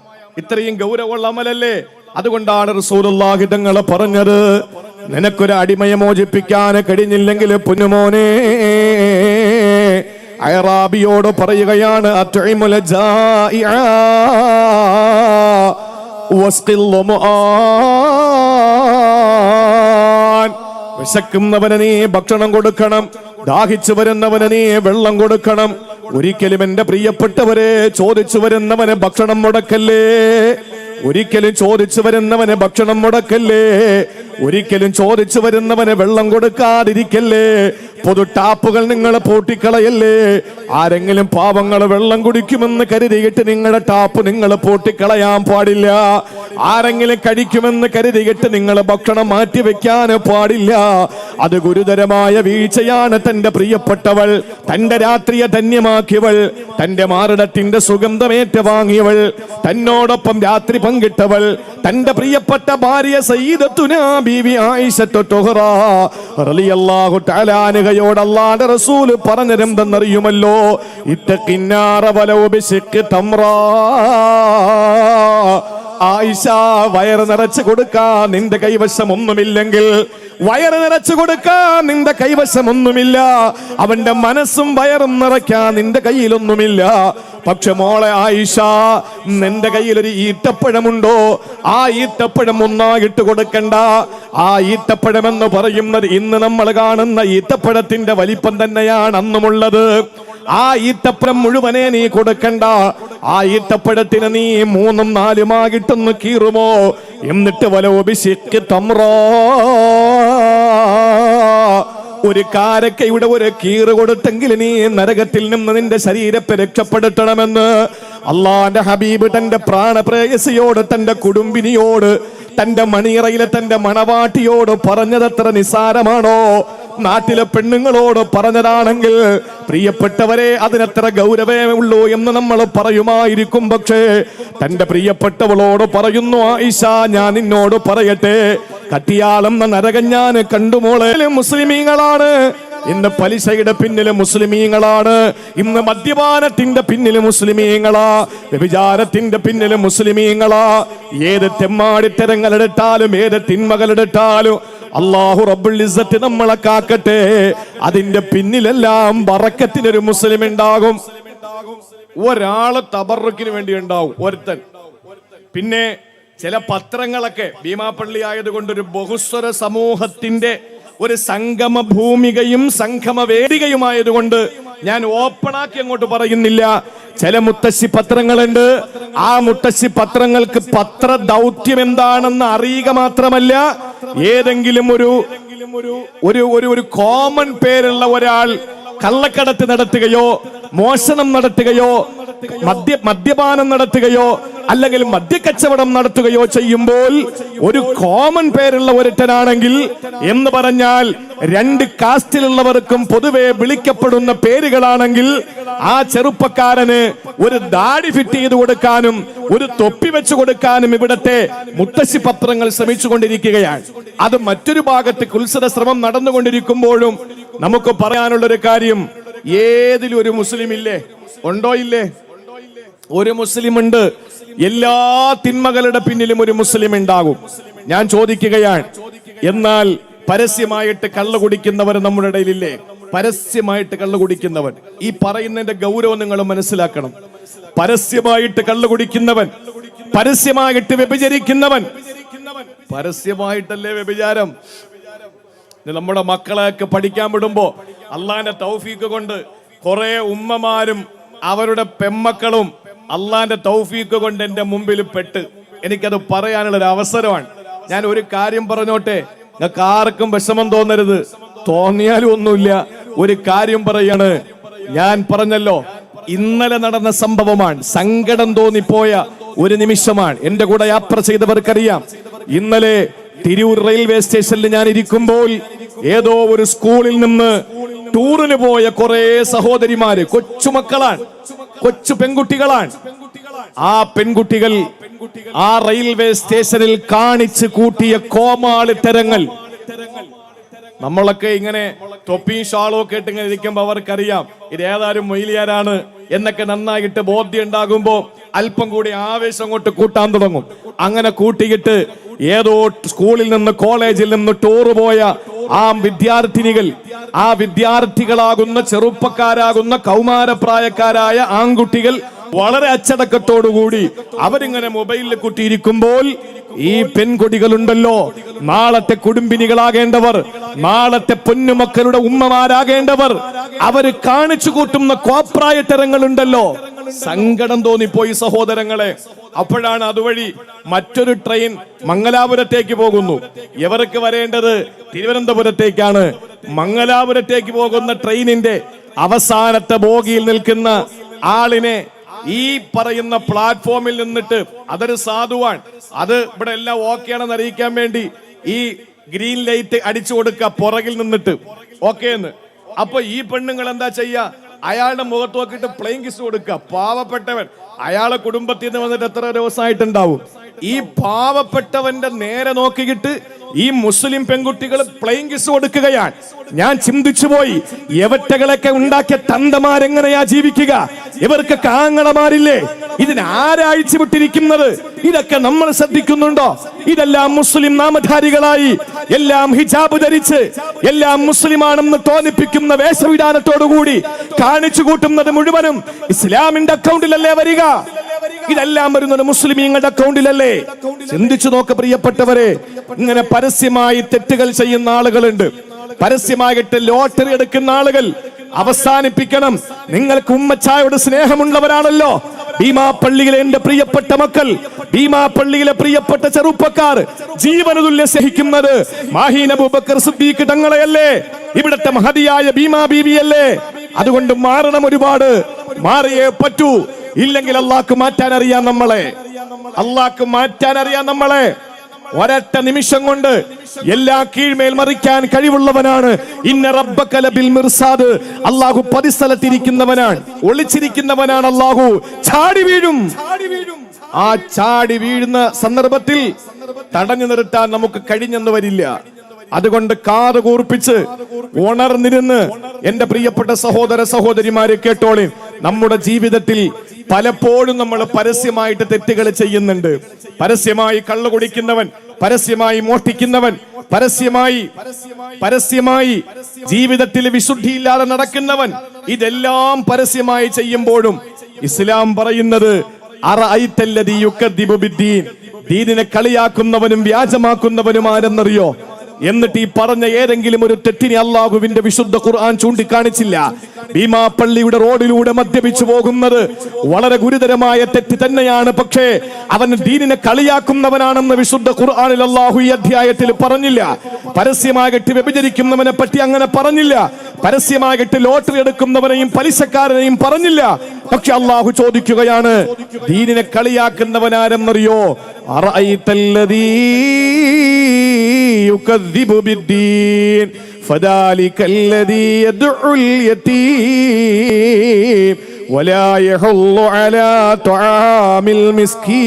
ഇത്രയും ഗൗരവമുള്ള അമലല്ലേ? അതുകൊണ്ടാണ് റസൂലുള്ളാഹി തങ്ങളെ പറഞ്ഞത്, നിനക്കൊരു അടിമയെ മോചിപ്പിക്കാൻ കഴിഞ്ഞില്ലെങ്കിൽ പൊന്നുമോനെ, അയറാബിയോട് പറയുകയാണ്, അത്ഇമുൽ ജാഇഅ വസ്ഖിൽ ളുമുആൻ, വിശക്കുന്നവന് നീ ഭക്ഷണം കൊടുക്കണം, ദാഹിച്ചു വരുന്നവന് നീ വെള്ളം കൊടുക്കണം. ഒരിക്കലും എന്റെ പ്രിയപ്പെട്ടവരെ, ചോദിച്ചു വരുന്നവന് ഭക്ഷണം മുടക്കല്ലേ, ഒരിക്കലും ചോദിച്ചു വരുന്നവന് ഭക്ഷണം മുടക്കല്ലേ, ഒരിക്കലും ചോദിച്ചു വരുന്നവന് വെള്ളം കൊടുക്കാതിരിക്കല്ലേ. പൊതു ടാപ്പുകൾ നിങ്ങൾ പൂട്ടിക്കളയല്ലേ. ആരെങ്കിലും പാവങ്ങൾ വെള്ളം കുടിക്കുമെന്ന് കരുതിയിട്ട് നിങ്ങളുടെ ടാപ്പ് നിങ്ങൾ പൂട്ടിക്കളയാൻ പാടില്ല. ആരെങ്കിലും കഴിക്കുമെന്ന് കരുതിയിട്ട് നിങ്ങൾ ഭക്ഷണം മാറ്റി വെക്കാൻ പാടില്ല. അത് ഗുരുതരമായ വീഴ്ചയാണ്. തന്റെ പ്രിയപ്പെട്ടവൾ, തന്റെ രാത്രിയെ ധന്യമാക്കിയവൾ, തന്റെ മാറിടത്തിന്റെ സുഗന്ധമേറ്റ് വാങ്ങിയവൾ, തന്നോടൊപ്പം രാത്രി പങ്കിട്ടവൾ, തന്റെ പ്രിയപ്പെട്ട ഭാര്യ സയ്യിദത്തുനാ ബീവി ആയിഷത്തു തുഹ്റ റളിയല്ലാഹു തആല അൻഹയോട് അല്ലാഹുവിന്റെ റസൂൽ പറഞ്ഞതെന്തെന്നറിയുമല്ലോ? ഇത്തഖിന്നാറ വലൗ ബിശിഖ് തംറാ. ആയിഷ, വയറ് നിറച്ച് കൊടുക്കാൻ നിന്റെ കൈവശം ഒന്നുമില്ലെങ്കിൽ, വയറ് നിറച്ചു കൊടുക്കാൻ നിന്റെ കൈവശം ഒന്നുമില്ല, അവന്റെ മനസ്സും വയറും നിറയ്ക്കാൻ നിന്റെ കയ്യിലൊന്നുമില്ല. പക്ഷെ മോളെ ആയിഷ, നിന്റെ കയ്യിൽ ഒരു ഈത്തപ്പഴമുണ്ടോ? ആ ഈത്തപ്പഴം ഒന്നായിട്ട് കൊടുക്കണ്ട. ആ ഈത്തപ്പഴം എന്ന് പറയുന്നത് ഇന്ന് നമ്മൾ കാണുന്ന ഈത്തപ്പഴത്തിന്റെ വലിപ്പം തന്നെയാണ് അന്നുമുള്ളത്. ആ ഈത്തപ്പഴം മുഴുവനെ നീ കൊടുക്കണ്ട. ആ ഈത്തപ്പഴത്തിന് നീ 3ഉം 4ഉമായിട്ടൊന്ന് കീറുമോ? എന്നിട്ട് വലോബിശിക്ക് തമ്രോ, ഒരു കാരക്കയുടെ ഒരു കീറ് കൊടുത്തെങ്കിൽ നീ നരകത്തിൽ നിന്ന് നിന്റെ ശരീരത്തെ രക്ഷപ്പെടുത്തണമെന്ന് അള്ളാന്റെ ഹബീബ് തന്റെ പ്രാണപ്രേയസിയോട്, തന്റെ കുടുംബിനിയോട്, തന്റെ മണിയറയിലെ തന്റെ മണവാട്ടിയോട് പറഞ്ഞത് അത്ര നിസ്സാരമാണോ? നാട്ടിലെ പെണ്ണുങ്ങളോട് പറഞ്ഞതാണെങ്കിൽ പ്രിയപ്പെട്ടവരെ, അതിനെത്ര ഗൗരവമേ ഉള്ളൂ എന്ന് നമ്മൾ പറയുമായിരിക്കും. പക്ഷേ തന്റെ പ്രിയപ്പെട്ടവളോട് പറയുന്നു, ആയിഷ ഞാൻ നിന്നോട് പറയട്ടെ, കട്ടിയാളെന്ന നരകം ഞാൻ കണ്ടുമോളെ. മുസ്ലിമീങ്ങളാണ് ഇന്ന് പലിശയുടെ പിന്നില്, മുസ്ലിമീങ്ങളാണ് ഇന്ന് മദ്യപാനത്തിന്റെ പിന്നില്, മുസ്ലിമീങ്ങളാ വ്യഭിചാരത്തിന്റെ പിന്നില്, മുസ്ലിമീങ്ങളാ. ഏത് തെമ്മാടിത്തരങ്ങളെടുത്താലും ഏത് തിന്മകളെടുത്താലും അല്ലാഹു റബ്ബുൽ ഇസ്സത്ത് നമ്മളെ കാക്കട്ടെ. അതിന്റെ പിന്നിലെല്ലാം ബറക്കത്തിനൊരു മുസ്ലിം ഉണ്ടാകും. ഒരാള് തബറുക്കിന് വേണ്ടി ഉണ്ടാവും, ഒരുത്തൻ. പിന്നെ ചില പത്രങ്ങളൊക്കെ ഭീമാപ്പള്ളി ആയതുകൊണ്ട് ഒരു ബഹുസ്വര സമൂഹത്തിന്റെ ഒരു സംഗമ ഭൂമികയും സംഗമ വേദികയുമായതുകൊണ്ട് ഞാൻ ഓപ്പണാക്കി അങ്ങോട്ട് പറയുന്നില്ല. ചില മുത്തശ്ശി പത്രങ്ങളുണ്ട്. ആ മുത്തശ്ശി പത്രങ്ങൾക്ക് പത്ര ദൗത്യം എന്താണെന്ന് അറിയുക മാത്രമല്ല, ഏതെങ്കിലും ഒരു കോമൺ പേരുള്ള ഒരാൾ കള്ളക്കടത്ത് നടത്തുകയോ മോഷണം നടത്തുകയോ മദ്യപാനം നടത്തുകയോ അല്ലെങ്കിൽ മദ്യക്കച്ചവടം നടത്തുകയോ ചെയ്യുമ്പോൾ ഒരു കോമൺ പേരുള്ള ഒരുത്തനാണെങ്കിൽ എന്ന് പറഞ്ഞാൽ രണ്ട് കാസ്റ്റിലുള്ളവർക്കും പൊതുവെ വിളിക്കപ്പെടുന്ന പേരുകളാണെങ്കിൽ ആ ചെറുപ്പക്കാരന് ഒരു ദാടി ഫിറ്റ് ചെയ്ത് കൊടുക്കാനും ഒരു തൊപ്പി വെച്ചു കൊടുക്കാനും ഇവിടത്തെ മുത്തശ്ശി പത്രങ്ങൾ ശ്രമിച്ചുകൊണ്ടിരിക്കുകയാണ്. അത് മറ്റൊരു ഭാഗത്ത് കുൽസിത ശ്രമം നടന്നുകൊണ്ടിരിക്കുമ്പോഴും നമുക്ക് പറയാനുള്ളൊരു കാര്യം, ഏതിലും ഒരു മുസ്ലിം ഇല്ലേ? ഉണ്ടോ? ഇല്ലേ? ഒരു മുസ്ലിം ഉണ്ട്. എല്ലാ തിന്മകളുടെ പിന്നിലും ഒരു മുസ്ലിം ഉണ്ടാകും. ഞാൻ ചോദിക്കുകയാണ്, എന്നാൽ പരസ്യമായിട്ട് കള്ളു കുടിക്കുന്നവർ നമ്മുടെ ഇടയിലില്ലേ? പരസ്യമായിട്ട് കള്ളു കുടിക്കുന്നവൻ, ഈ പറയുന്നതിന്റെ ഗൗരവം നിങ്ങൾ മനസ്സിലാക്കണം. പരസ്യമായിട്ട് കള്ളു കുടിക്കുന്നവൻ, പരസ്യമായിട്ട് വ്യഭിചരിക്കുന്നവൻ, പരസ്യമായിട്ടല്ലേ വ്യഭിചാരം. നമ്മുടെ മക്കളെയൊക്കെ പഠിക്കാൻ വിടുമ്പോ അള്ളാന്റെ തൗഫീക്ക് കൊണ്ട് കുറെ ഉമ്മമാരും അവരുടെ പെമ്മക്കളും അള്ളാന്റെ തൗഫീക്ക് കൊണ്ട് എന്റെ മുമ്പിൽ പെട്ട്, എനിക്കത് പറയാനുള്ള ഒരു അവസരമാണ്. ഞാൻ ഒരു കാര്യം പറഞ്ഞോട്ടെ, നിങ്ങൾക്ക് ആർക്കും വിഷമം തോന്നരുത്, തോന്നിയാലും ഒന്നുമില്ല. ഒരു കാര്യം പറയാണ്, ഞാൻ പറഞ്ഞല്ലോ ഇന്നലെ നടന്ന സംഭവമാണ്, സങ്കടം തോന്നിപ്പോയ ഒരു നിമിഷമാണ്. എന്റെ കൂടെ യാത്ര ചെയ്തവർക്കറിയാം. ഇന്നലെ തിരൂർ റെയിൽവേ സ്റ്റേഷനിൽ ഞാൻ ഇരിക്കുമ്പോൾ ഏതോ ഒരു സ്കൂളിൽ നിന്ന് ടൂറിന് പോയ കുറെ സഹോദരിമാര്, കൊച്ചുമക്കളാണ്, കൊച്ചു പെൺകുട്ടികളാണ്. ആ പെൺകുട്ടികൾ ആ റെയിൽവേ സ്റ്റേഷനിൽ കാണിച്ചു കൂട്ടിയ കോമാളിത്തരങ്ങൾ, നമ്മളൊക്കെ ഇങ്ങനെ തൊപ്പിയും ഷാളും ഒക്കെ ഇട്ട് ഇങ്ങനെ ഇരിക്കുമ്പോ അവർക്കറിയാം ഇത് ഏതായാലും മൊയ്ലിയാരാണ് എന്നൊക്കെ നന്നായിട്ട് ബോധ്യം ഉണ്ടാകുമ്പോ അല്പം കൂടി ആവേശം കൊണ്ട് കൂട്ടാൻ തുടങ്ങും. അങ്ങനെ കൂട്ടിയിട്ട് ഏതോ സ്കൂളിൽ നിന്ന് കോളേജിൽ നിന്ന് ടൂർ പോയ ആ വിദ്യാർത്ഥിനികൾ, ആ വിദ്യാർത്ഥികളാകുന്ന ചെറുപ്പക്കാരാകുന്ന കൗമാരപ്രായക്കാരായ ആൺകുട്ടികൾ വളരെ അച്ചടക്കത്തോടുകൂടി അവരിങ്ങനെ മൊബൈലിൽ കുട്ടിയിരിക്കുമ്പോൾ ഈ പെൺകുട്ടികളുണ്ടല്ലോ, നാളത്തെ കുടുംബിനികളാകേണ്ടവർ, നാളത്തെ പൊന്നുമക്കളുടെ ഉമ്മമാരാകേണ്ടവർ, അവര് കാണിച്ചു കൂട്ടുന്ന കോപ്രായത്തരങ്ങളുണ്ടല്ലോ, സങ്കടം തോന്നിപ്പോയി സഹോദരങ്ങളെ. അപ്പോഴാണ് അതുവഴി മറ്റൊരു ട്രെയിൻ മംഗലാപുരത്തേക്ക് പോകുന്നു. ഇവർക്ക് വരേണ്ടത് തിരുവനന്തപുരത്തേക്കാണ്. മംഗലാപുരത്തേക്ക് പോകുന്ന ട്രെയിനിന്റെ അവസാനത്തെ ബോഗിയിൽ നിൽക്കുന്ന ആളിനെ ഈ പറയുന്ന പ്ലാറ്റ്ഫോമിൽ നിന്നിട്ട്, അതൊരു സാധുവാണ്, അത് ഇവിടെ എല്ലാം ഓക്കെ ആണെന്ന് അറിയിക്കാൻ വേണ്ടി ഈ ഗ്രീൻ ലൈറ്റ് അടിച്ചു കൊടുക്കുക പുറകിൽ നിന്നിട്ട്, ഓക്കെ എന്ന്. അപ്പൊ ഈ പെണ്ണുങ്ങൾ എന്താ ചെയ്യാ? അയാളുടെ മുഖത്ത് നോക്കിയിട്ട് പ്ലെയിൻ കിസ് കൊടുക്കുക. പാവപ്പെട്ടവൻ, അയാളെ കുടുംബത്തിൽ നിന്ന് വന്നിട്ട് എത്ര ദിവസമായിട്ടുണ്ടാവും. ഈ പാവപ്പെട്ടവന്റെ നേരെ നോക്കിയിട്ട് ഈ മുസ്ലിം പെൺകുട്ടികൾ പ്ലെയിൻ കിസ് കൊടുക്കുകയാണ്. ഞാൻ ചിന്തിച്ചു പോയി, യവറ്റകളൊക്കെ ഉണ്ടാക്കിയ തന്തമാരെങ്ങനെയാ ജീവിക്കുക? ഇവർക്ക് കാങ്ങളമാരില്ലേ? ഇതിനാരാഴ്ച വിട്ടിരിക്കുന്നത്? ഇതൊക്കെ നമ്മൾ ശ്രദ്ധിക്കുന്നുണ്ടോ? ഇതെല്ലാം മുസ്ലിം നാമധാരികളായി, എല്ലാം ഹിജാബ് ധരിച്ച്, എല്ലാം മുസ്ലിമാണെന്ന് തോന്നിപ്പിക്കുന്ന വേഷവിധാനത്തോടുകൂടി കാണിച്ചു കൂട്ടുന്നത് മുഴുവനും ഇസ്ലാമിന്റെ അക്കൗണ്ടിലല്ലേ വരിക? ഇതെല്ലാം വരുന്നത് മുസ്ലിമീങ്ങളുടെ അക്കൗണ്ടിലല്ലേ? ചിന്തിച്ചു നോക്ക് പ്രിയപ്പെട്ടവരെ. ഇങ്ങനെ പരസ്യമായി തെറ്റുകൾ ചെയ്യുന്ന ആളുകളുണ്ട്, പരസ്യമായിട്ട് ലോട്ടറി എടുക്കുന്ന ആളുകൾ. അവസാനിപ്പിക്കണം. നിങ്ങൾക്ക് ഉമ്മച്ചായോട് സ്നേഹമുള്ളവരാണല്ലോ. ഭീമാപ്പള്ളിയിലെ എന്റെ പ്രിയപ്പെട്ട മക്കൾ, ഭീമാപ്പള്ളിയിലെ പ്രിയപ്പെട്ട ചെറുപ്പക്കാർ ജീവനതുല്യ സ്നേഹിക്കുന്നത് മാഹീൻ അബൂബക്കർ സിദ്ദീഖ് തങ്ങളെയല്ലേ? ഇവിടത്തെ മഹതിയായ ഭീമാ ബീവിയല്ലേ? അതുകൊണ്ട് മാറണം, ഒരുപാട് മാറിയേ പറ്റൂ. ഇല്ലെങ്കിൽ അള്ളാഹ്ക്ക് മാറ്റാൻ അറിയാം നമ്മളെ, അള്ളാഹ്ക്ക് മാറ്റാൻ അറിയാം നമ്മളെ. ഒരൊറ്റ നിമിഷം കൊണ്ട് എല്ലാ കീഴ്മേൽ മറിക്കാൻ കഴിവുള്ളവനാണ്. ഇന്ന റബ്ബക ലബിൽ മിർസാദ്. അല്ലാഹു പരിസ്ഥലത്തിരിക്കുന്നവനാണ്, ഒളിച്ചിരിക്കുന്നവനാണ്. അല്ലാഹു ചാടി വീഴും. ആ ചാടി വീഴുന്ന സന്ദർഭത്തിൽ തടഞ്ഞു നിർത്താൻ നമുക്ക് കഴിഞ്ഞെന്ന് വരില്ല. അതുകൊണ്ട് കാത് കൂർപ്പിച്ച് ഉണർന്നിരുന്ന് എന്റെ പ്രിയപ്പെട്ട സഹോദര സഹോദരിമാരെ കേട്ടോളി. നമ്മുടെ ജീവിതത്തിൽ പലപ്പോഴും നമ്മൾ പരസ്യമായിട്ട് തെറ്റുകൾ ചെയ്യുന്നുണ്ട്. പരസ്യമായി കള്ളു കുടിക്കുന്നവൻ, പരസ്യമായി മോഷ്ടിക്കുന്നവൻ, പരസ്യമായി ജീവിതത്തിൽ വിശുദ്ധിയില്ലാതെ നടക്കുന്നവൻ, ഇതെല്ലാം പരസ്യമായി ചെയ്യുമ്പോഴും ഇസ്ലാം പറയുന്നത് അറഅയ്തല്ലദീ യുകദ്ദിബു ബിദ്ദീൻ, ദീനിനെ കളിയാക്കുന്നവനും വ്യാജമാക്കുന്നവനും ആരെന്നറിയോ? എന്നിട്ട് ഈ പറഞ്ഞ ഏതെങ്കിലും ഒരു തെറ്റിനെ അള്ളാഹുവിന്റെ വിശുദ്ധ ഖുർആൻ ചൂണ്ടിക്കാണിച്ചില്ല. ഭീമാപ്പള്ളിയുടെ റോഡിലൂടെ മദ്യപിച്ചു പോകുന്നത് വളരെ ഗുരുതരമായ തെറ്റ് തന്നെയാണ്. പക്ഷേ അവൻ ദീനിനെ കളിയാക്കുന്നവനാണെന്ന് വിശുദ്ധ ഖുർആനിൽ അള്ളാഹു ഈ അധ്യായത്തിൽ പറഞ്ഞില്ല. പരസ്യമായിട്ട് വ്യഭിചരിക്കുന്നവനെ പറ്റി അങ്ങനെ പറഞ്ഞില്ല. പരസ്യമായിട്ട് ലോട്ടറി എടുക്കുന്നവനെയും പലിശക്കാരനെയും പറഞ്ഞില്ല. പക്ഷെ അള്ളാഹു ചോദിക്കുകയാണ്, ദീനിനെ കളിയാക്കുന്നവനാരെന്നറിയോ? അറഅയ്തല്ലദീ യുകദ്ദിബു ബിദ്ദീൻ ഫദാലികല്ലദീ യദ്ഉൽ യതീം വലാ യഹുല്ലു അലാ തുആമിൽ മിസ്കീൻ.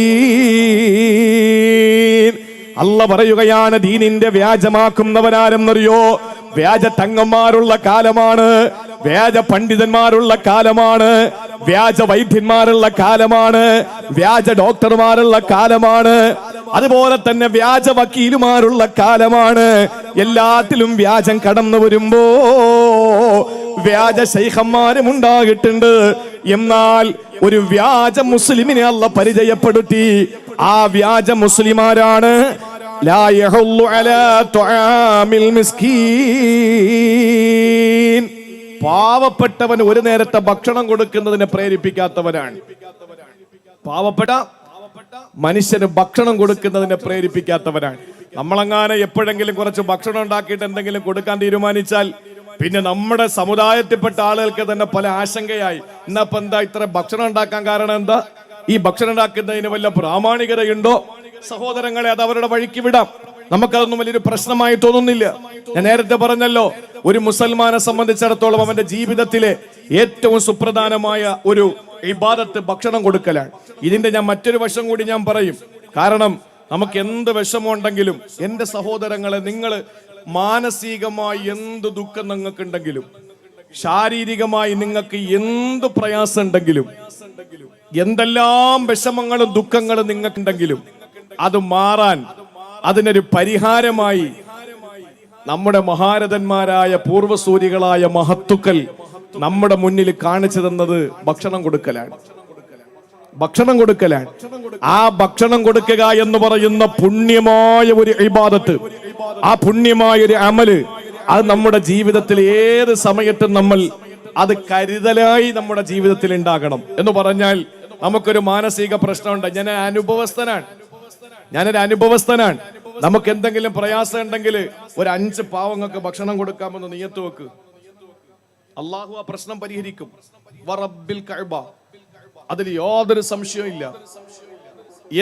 അല്ലാഹു പറയുകയാണ്, ദീനിന്റെ വ്യാജമാക്കുന്നവനാരെന്നറിയോ? വ്യാജ തങ്ങന്മാരുള്ള കാലമാണ്, വ്യാജ പണ്ഡിതന്മാരുള്ള കാലമാണ്, വ്യാജ വൈദ്യന്മാരുള്ള കാലമാണ്, വ്യാജ ഡോക്ടർമാരുള്ള കാലമാണ്, അതുപോലെ തന്നെ വ്യാജ വക്കീലുമാരുള്ള കാലമാണ്. എല്ലാത്തിലും വ്യാജം കടന്നു വരുമ്പോ വ്യാജ ശൈഖന്മാരും ഉണ്ടായിട്ടുണ്ട്. എന്നാൽ ഒരു വ്യാജ മുസ്ലിമിനെ അല്ലാഹു പരിചയപ്പെടുത്തി. ആ വ്യാജ മുസ്ലിമാരാണ് ലാ യഹുല്ലു അലാ തുആമിൽ മിസ്കീൻ. പാവപ്പെട്ടവൻ ഒരു നേരത്തെ ഭക്ഷണം കൊടുക്കുന്നതിനെ പ്രേരിപ്പിക്കാത്തവനാണ്. പാവപ്പെട്ട മനുഷ്യന് ഭക്ഷണം കൊടുക്കുന്നതിനെ പ്രേരിപ്പിക്കാത്തവരാണ്. നമ്മളങ്ങനെ എപ്പോഴെങ്കിലും കുറച്ച് ഭക്ഷണം ഉണ്ടാക്കിയിട്ട് എന്തെങ്കിലും കൊടുക്കാൻ തീരുമാനിച്ചാൽ പിന്നെ നമ്മുടെ സമുദായത്തിൽപ്പെട്ട ആളുകൾക്ക് തന്നെ പല ആശങ്കയായി. ഇന്നപ്പോ എന്താ ഇത്ര ഭക്ഷണം ഉണ്ടാക്കാൻ കാരണം എന്താ? ഈ ഭക്ഷണം ഉണ്ടാക്കുന്നതിന് വല്ല പ്രാമാണികതയുണ്ടോ? സഹോദരങ്ങളെ, അത് അവരുടെ വഴിക്ക് വിടാം. നമുക്കതൊന്നും വലിയൊരു പ്രശ്നമായി തോന്നുന്നില്ല. ഞാൻ നേരത്തെ പറഞ്ഞല്ലോ, ഒരു മുസൽമാനെ സംബന്ധിച്ചിടത്തോളം അവന്റെ ജീവിതത്തിലെ ഏറ്റവും സുപ്രധാനമായ ഒരു ഇബാദത്ത് ഭക്ഷണം കൊടുക്കലാണ്. ഇതിന്റെ ഞാൻ മറ്റൊരു വശം കൂടി ഞാൻ പറയും. കാരണം നമുക്ക് എന്ത് വിഷമമുണ്ടെങ്കിലും എന്റെ സഹോദരങ്ങളെ, നിങ്ങൾ മാനസികമായി എന്ത് ദുഃഖം നിങ്ങൾക്കുണ്ടെങ്കിലും, ശാരീരികമായി നിങ്ങൾക്ക് എന്ത് പ്രയാസം ഉണ്ടെങ്കിലും, എന്തെല്ലാം വിഷമങ്ങളും ദുഃഖങ്ങളും നിങ്ങൾക്കുണ്ടെങ്കിലും അത് മാറാൻ, അതിനൊരു പരിഹാരമായി നമ്മുടെ മഹാരഥന്മാരായ പൂർവസൂരികളായ മഹത്തുക്കൾ നമ്മുടെ മുന്നിൽ കാണിച്ചു തന്നത് ഭക്ഷണം കൊടുക്കലാണ്. ഭക്ഷണം കൊടുക്കലാണ്. ആ ഭക്ഷണം കൊടുക്കുക എന്ന് പറയുന്ന പുണ്യമായ ഒരു ഇബാദത്ത്, ആ പുണ്യമായ ഒരു അമല്, അത് നമ്മുടെ ജീവിതത്തിൽ ഏത് സമയത്തും നമ്മൾ അത് കരുതലായി നമ്മുടെ ജീവിതത്തിൽ ഉണ്ടാകണം. എന്ന് പറഞ്ഞാൽ നമുക്കൊരു മാനസിക പ്രശ്നമുണ്ട്. ഞാനൊരു അനുഭവസ്ഥനാണ്. നമുക്ക് എന്തെങ്കിലും പ്രയാസം ഉണ്ടെങ്കിൽ ഒരു 5 പാവങ്ങൾക്ക് ഭക്ഷണം കൊടുക്കാമെന്ന് നിയത്ത് വെക്ക്. അള്ളാഹു ആ പ്രശ്നം പരിഹരിക്കും. വറബ്ബിൽ കഅബ, അതിൽ യാതൊരു സംശയവും ഇല്ല.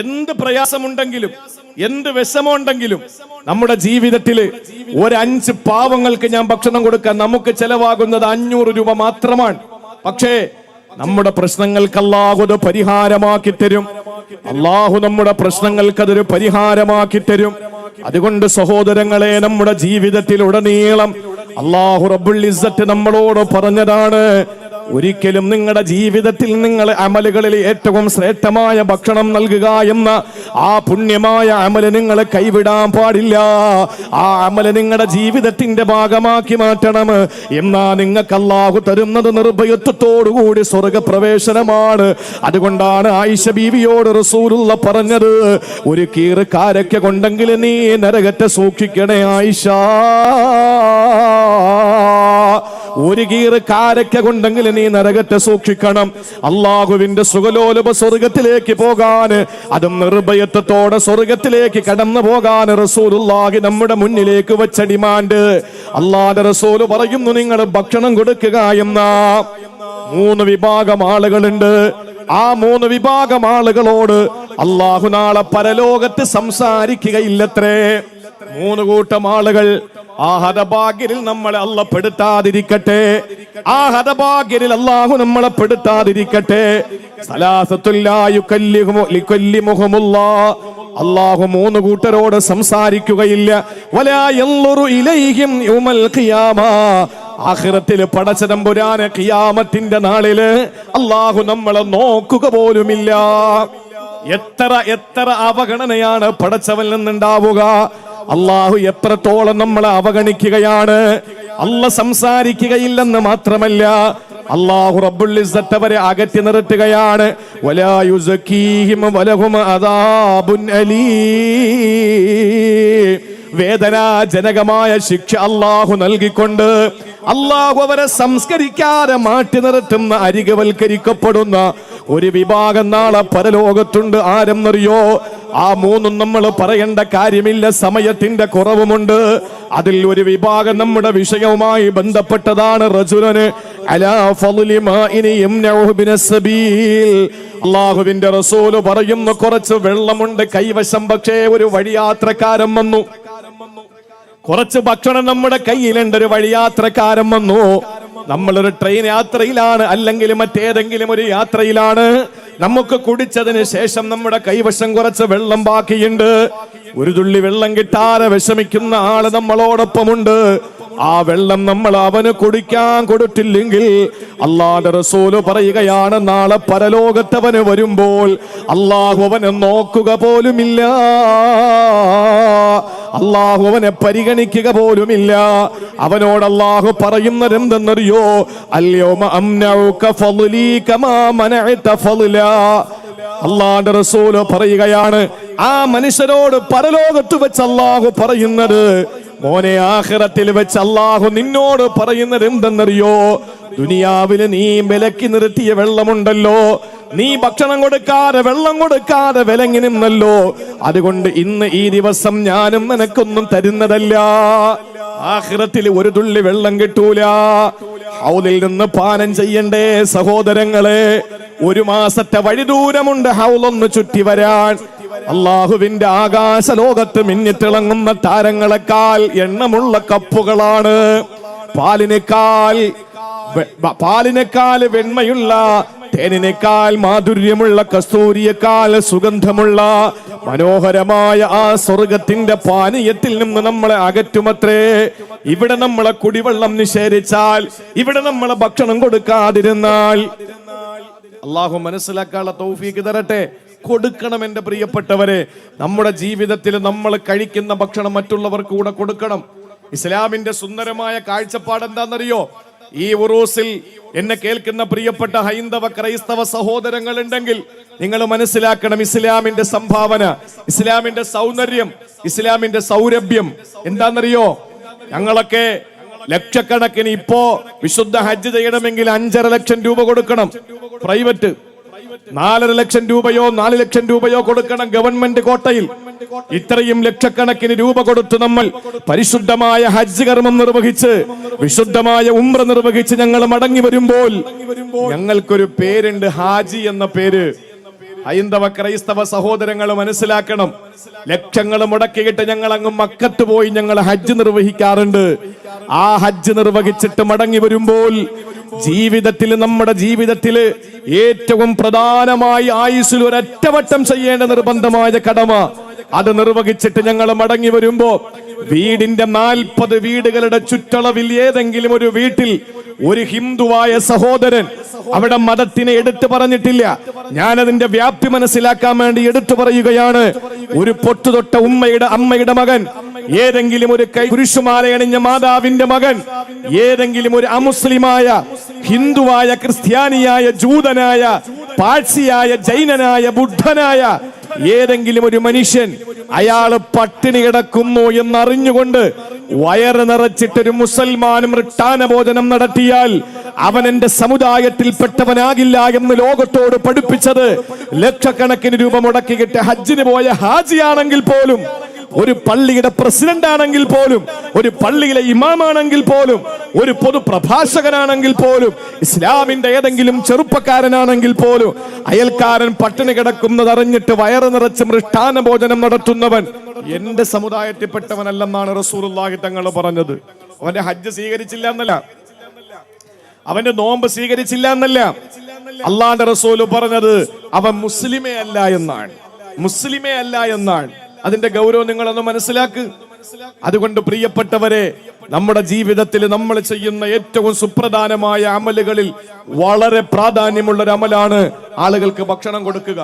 എന്ത് പ്രയാസമുണ്ടെങ്കിലും എന്ത് വിഷമമുണ്ടെങ്കിലും നമ്മുടെ ജീവിതത്തിൽ ഒരു 5 പാവങ്ങൾക്ക് ഞാൻ ഭക്ഷണം കൊടുക്കാൻ നമുക്ക് ചെലവാകുന്നത് 500 രൂപ മാത്രമാണ്. പക്ഷേ നമ്മുടെ പ്രശ്നങ്ങൾക്ക് അല്ലാഹു അത് പരിഹാരമാക്കി തരും. അല്ലാഹു നമ്മുടെ പ്രശ്നങ്ങൾക്ക് അതൊരു പരിഹാരമാക്കി തരും. അതുകൊണ്ട് സഹോദരങ്ങളെ, നമ്മുടെ ജീവിതത്തിൽ ഉടനീളം അല്ലാഹു റബ്ബുൽ ഇസ്സത്ത് നമ്മളോട് പറഞ്ഞതാണ്, ഒരിക്കലും നിങ്ങളുടെ ജീവിതത്തിൽ നിങ്ങൾ അമലുകളിൽ ഏറ്റവും ശ്രേഷ്ഠമായ ഭക്ഷണം നൽകുക എന്ന ആ പുണ്യമായ അമല് നിങ്ങൾ കൈവിടാൻ പാടില്ല. ആ അമല് നിങ്ങളുടെ ജീവിതത്തിന്റെ ഭാഗമാക്കി മാറ്റണം. എന്നാ നിങ്ങൾക്ക് അല്ലാഹു തരുന്നത് നിർഭയത്വത്തോടുകൂടി സ്വർഗപ്രവേശനമാണ്. അതുകൊണ്ടാണ് ആയിഷ ബീവിയോട് റസൂലുള്ള പറഞ്ഞത്, ഒരു കീറ് കാരക്ക കൊണ്ടെങ്കിൽ നീ നരകത്തെ സൂക്ഷിക്കണേ ആയിഷ. ഒരു കീറ് കാരക്ക കൊണ്ടെങ്കിൽ നീ നരകത്തെ സൂക്ഷിക്കണം. അള്ളാഹുവിന്റെ സുഖലോലുപ സ്വർഗത്തിലേക്ക് പോകാൻ, അതും നിർഭയത്വത്തോടെ സ്വർഗത്തിലേക്ക് കടന്നു പോകാൻ റസൂലുള്ളാഹി നമ്മുടെ മുന്നിലേക്ക് വെച്ച ഡിമാൻഡ്. അല്ലാഹുവിന്റെ റസൂൽ പറയുന്നു, നിങ്ങൾ ഭക്ഷണം കൊടുക്കുക എന്ന 3 വിഭാഗം ആളുകളുണ്ട്. ആ 3 വിഭാഗം ആളുകളോട് അല്ലാഹു നാളെ പരലോകത്ത് സംസാരിക്കുകയില്ലത്രേ. 3 കൂട്ടം ആളുകൾ. ആ ഹതഭാഗ്യരിൽ നമ്മളെ അല്ലാഹു പെടുത്താതിരിക്കട്ടെ. ആ ഹതഭാഗ്യരിൽ അല്ലാഹു നമ്മളെ പെടുത്താതിരിക്കട്ടെ. അല്ലാഹു 3 കൂട്ടരോട് സംസാരിക്കുകയില്ല. വലാ യൻളുറു ഇലൈഹിം യൗമൽ ഖിയാമ. ആഖിറത്തിൽ പടച്ചതമ്പുരാനെ ഖിയാമത്തിന്റെ നാളില് അല്ലാഹു നമ്മളെ നോക്കുക പോലുമില്ല. എത്ര അവഗണനയാണ് പടച്ചവൻ നിന്നുണ്ടാവുക. അല്ലാഹു എത്രത്തോളം നമ്മളെ അവഗണിക്കുകയാണ്. അല്ലാഹു സംസാരിക്കുകയില്ലെന്ന് മാത്രമല്ല, അല്ലാഹു റബ്ബുൽ ഇസ്സത്ത് അവരെ അകറ്റി നിർത്തുകയാണ്. വലാ യുസക്കീഹിം വലഹും അദാബുൻ അലീം. വേദനാജനകമായ ശിക്ഷ അല്ലാഹു നൽകിക്കൊണ്ട് അല്ലാഹു അവരെ സംസ്കരിക്കാതെ മാറ്റി നിർത്തുന്ന, അരികവൽക്കരിക്കപ്പെടുന്ന ഒരു വിഭാഗം നാളെ പരലോകത്തുണ്ട്. ആരെന്നറിയോ? ആ 3 നമ്മൾ പറയേണ്ട കാര്യമില്ല, സമയത്തിന്റെ കുറവുമുണ്ട്. അതിൽ ഒരു വിഭാഗം നമ്മുടെ വിഷയവുമായി ബന്ധപ്പെട്ടതാണ്. റജുലന് അലാ ഫളി മാഇനി യംനഉഹു ബിനസ്സബീൽ. അല്ലാഹുവിന്റെ റസൂൽ പറയുന്നു, കുറച്ച് വെള്ളമുണ്ട് കൈവശം, പക്ഷേ ഒരു വഴിയാത്രക്കാരൻ വന്നു. കുറച്ച് ഭക്ഷണം നമ്മുടെ കയ്യിലുണ്ട്, ഒരു വഴിയാത്രക്കാരൻ വന്നു. നമ്മളൊരു ട്രെയിൻ യാത്രയിലാണ്, അല്ലെങ്കിൽ മറ്റേതെങ്കിലും ഒരു യാത്രയിലാണ്. നമുക്ക് കുടിച്ചതിന് ശേഷം നമ്മുടെ കൈവശം കുറച്ച് വെള്ളം ബാക്കിയുണ്ട്. ഒരു തുള്ളി വെള്ളം കിട്ടാതെ വിഷമിക്കുന്ന ആള് നമ്മളോടൊപ്പമുണ്ട്. ആ വെള്ളം നമ്മൾ അവന് കുടിക്കാൻ കൊടുത്തില്ലെങ്കിൽ അല്ലാഹുവിന്റെ റസൂല് പറയുകയാണ്, നാളെ പരലോകത്തവന് വരുമ്പോൾ അല്ലാഹു അവനെ നോക്കുക പോലുമില്ല. അല്ലാഹു അവനെ പരിഗണിക്കുക പോലുമില്ല. അവനോട് അല്ലാഹു പറയുന്നത് എന്തെന്നറിയോ? അൽയൗമ അംനഉക ഫളീ കമാ മനഅത ഫളാ. അല്ലാഹുവിന്റെ റസൂല് പറയുകയാണ്, ആ മനുഷ്യരോട് പരലോകത്ത് വെച്ച് അല്ലാഹു പറയുന്നത്, മോനെ, ആഖിറത്തിൽ വെച്ച് അല്ലാഹു നിന്നോട് പറയുന്നത് എന്തെന്നറിയോ? ദുനിയാവില് നീ വിലക്കി നിർത്തിയ വെള്ളമുണ്ടല്ലോ, നീ ഭക്ഷണം കൊടുക്കാതെ വെള്ളം കൊടുക്കാതെ വിലങ്ങി നിന്നല്ലോ, അതുകൊണ്ട് ഇന്ന് ഈ ദിവസം ഞാനും നിനക്കൊന്നും തരുന്നതല്ല. ആഖിറത്തിൽ ഒരു തുള്ളി വെള്ളം കിട്ടൂല. ഹൗദിൽ നിന്ന് പാനം ചെയ്യണ്ടേ സഹോദരങ്ങളെ? 1 മാസത്തെ വഴി ദൂരമുണ്ട് ഹൗലൊന്ന് ചുറ്റി വരാൻ. അല്ലാഹുവിന്റെ ആകാശ ലോകത്ത് മിന്നിത്തിളങ്ങുന്ന താരങ്ങളെക്കാൾ എണ്ണമുള്ള കപ്പുകളാണ്. പാലിനേക്കാൾ വെണ്മയുള്ള, തേനിനേക്കാൾ മാധുര്യമുള്ള, കസ്തൂരിയേക്കാൾ സുഗന്ധമുള്ള മനോഹരമായ ആ സ്വർഗത്തിന്റെ പാനീയത്തിൽ നിന്ന് നമ്മളെ അകറ്റുമത്രേ. ഇവിടെ നമ്മളെ കുടിവെള്ളം നിഷേധിച്ചാൽ, ഇവിടെ നമ്മളെ ഭക്ഷണം കൊടുക്കാതിരുന്നാൽ, അല്ലാഹു മനസ്സിലാക്കാനുള്ള തൗഫീഖ് തരട്ടെ. കൊടുക്കണം എന്റെ പ്രിയപ്പെട്ടവരെ. നമ്മുടെ ജീവിതത്തിൽ നമ്മൾ കഴിക്കുന്ന ഭക്ഷണം മറ്റുള്ളവർക്ക് കൂടെ കൊടുക്കണം. ഇസ്ലാമിന്റെ സുന്ദരമായ കാഴ്ചപ്പാട് എന്താണെന്നറിയോ? ഈ ഉറൂസിൽ എന്നെ കേൾക്കുന്ന പ്രിയപ്പെട്ട ഹൈന്ദവ ക്രൈസ്തവ സഹോദരങ്ങൾ ഉണ്ടെങ്കിൽ നിങ്ങൾ മനസ്സിലാക്കണം, ഇസ്ലാമിന്റെ സംഭാവന, ഇസ്ലാമിന്റെ സൗന്ദര്യം, ഇസ്ലാമിന്റെ സൗരഭ്യം എന്താണെന്നറിയോ? ഞങ്ങളൊക്കെ ലക്ഷക്കണക്കിന് ഇപ്പോ വിശുദ്ധ ഹജ്ജ് ചെയ്യണമെങ്കിൽ 5.5 ലക്ഷം രൂപ കൊടുക്കണം. പ്രൈവറ്റ് 4.5 ലക്ഷം രൂപയോ 4 ലക്ഷം രൂപയോ കൊടുക്കണം ഗവൺമെന്റ് കോട്ടയിൽ. ഇത്രയും ലക്ഷക്കണക്കിന് രൂപ കൊടുത്ത് നമ്മൾ പരിശുദ്ധമായ ഹജ്ജ് കർമ്മം നിർവഹിച്ച്, വിശുദ്ധമായ ഉംറ നിർവഹിച്ച് ഞങ്ങൾ മടങ്ങി വരുമ്പോൾ ഞങ്ങൾക്കൊരു പേരുണ്ട്, ഹാജി എന്ന പേര്. ഹൈന്ദവ ക്രൈസ്തവ സഹോദരങ്ങൾ മനസ്സിലാക്കണം, ലക്ഷങ്ങൾ മുടക്കിയിട്ട് ഞങ്ങൾ അങ്ങ് മക്കത്ത് പോയി ഞങ്ങൾ ഹജ്ജ് നിർവഹിക്കാറുണ്ട്. ആ ഹജ്ജ് നിർവഹിച്ചിട്ട് മടങ്ങി വരുമ്പോൾ ജീവിതത്തിൽ, നമ്മുടെ ജീവിതത്തിൽ ഏറ്റവും പ്രധാനമായി ആയുസ്സിൽ ഒരൊറ്റവട്ടം ചെയ്യേണ്ട നിർബന്ധമായ കടമ, അത് നിർവഹിച്ചിട്ട് ഞങ്ങൾ മടങ്ങി വരുമ്പോ വീടിന്റെ 40 വീടുകളുടെ ചുറ്റളവിൽ ഏതെങ്കിലും ഒരു വീട്ടിൽ ഒരു ഹിന്ദുവായ സഹോദരൻ, അവിടെ മതത്തിനെ എടുത്തു പറഞ്ഞിട്ടില്ല, ഞാനതിന്റെ വ്യാപ്തി മനസ്സിലാക്കാൻ വേണ്ടി എടുത്തു പറയുകയാണ്, ഒരു പൊട്ടുതൊട്ട അമ്മയുടെ മകൻ, ഏതെങ്കിലും ഒരു കുരിശുമാലയണിഞ്ഞ മാതാവിന്റെ മകൻ, ഏതെങ്കിലും ഒരു അമുസ്ലിമായ, ഹിന്ദുവായ, ക്രിസ്ത്യാനിയായ, ജൂതനായ, പാഴ്സിയായ, ജൈനനായ, ബുദ്ധനായ ഏതെങ്കിലും ഒരു മനുഷ്യൻ അയാള് പട്ടിണി കിടക്കുന്നു എന്നറിഞ്ഞുകൊണ്ട് വയറ് നിറച്ചിട്ടൊരു മുസൽമാനും റിട്ടാന ഭോജനം നടത്തിയാൽ അവൻ എന്റെ സമുദായത്തിൽപ്പെട്ടവനാകില്ല എന്ന് ലോകത്തോട് പഠിപ്പിച്ചത് ലക്ഷക്കണക്കിന് രൂപ മുടക്കിയിട്ട് ഹജ്ജിന് പോയ ഹാജിയാണെങ്കിൽ പോലും, ഒരു പള്ളിയുടെ പ്രസിഡന്റ് ആണെങ്കിൽ പോലും, ഒരു പള്ളിയിലെ ഇമാമാണെങ്കിൽ പോലും, ഒരു പൊതുപ്രഭാഷകനാണെങ്കിൽ പോലും, ഇസ്ലാമിന്റെ ഏതെങ്കിലും ചെറുപ്പക്കാരനാണെങ്കിൽ പോലും, അയൽക്കാരൻ പട്ടിണി കിടക്കുന്നത് അറിഞ്ഞിട്ട് വയറ് നിറച്ച് മൃഷ്ടാന ഭോജനം നടത്തുന്നവൻ എന്റെ സമുദായത്തിൽപ്പെട്ടവനല്ലെന്നാണ് റസൂലുള്ളാഹി തങ്ങൾ പറഞ്ഞത്. അവന്റെ ഹജ്ജ് സ്വീകരിച്ചില്ല എന്നല്ല, അവന്റെ നോമ്പ് സ്വീകരിച്ചില്ല എന്നല്ല, അള്ളാന്റെ റസൂല് പറഞ്ഞത് അവൻ മുസ്ലിമേ അല്ല എന്നാണ്. മുസ്ലിമേ അല്ല എന്നാണ്. അതിന്റെ ഗൗരവം നിങ്ങളൊന്ന് മനസ്സിലാക്ക്. അതുകൊണ്ട് പ്രിയപ്പെട്ടവരെ, നമ്മുടെ ജീവിതത്തിൽ നമ്മൾ ചെയ്യുന്ന ഏറ്റവും സുപ്രധാനമായ അമലുകളിൽ വളരെ പ്രാധാന്യമുള്ള ഒരു അമലാണ് ആളുകൾക്ക് ഭക്ഷണം കൊടുക്കുക.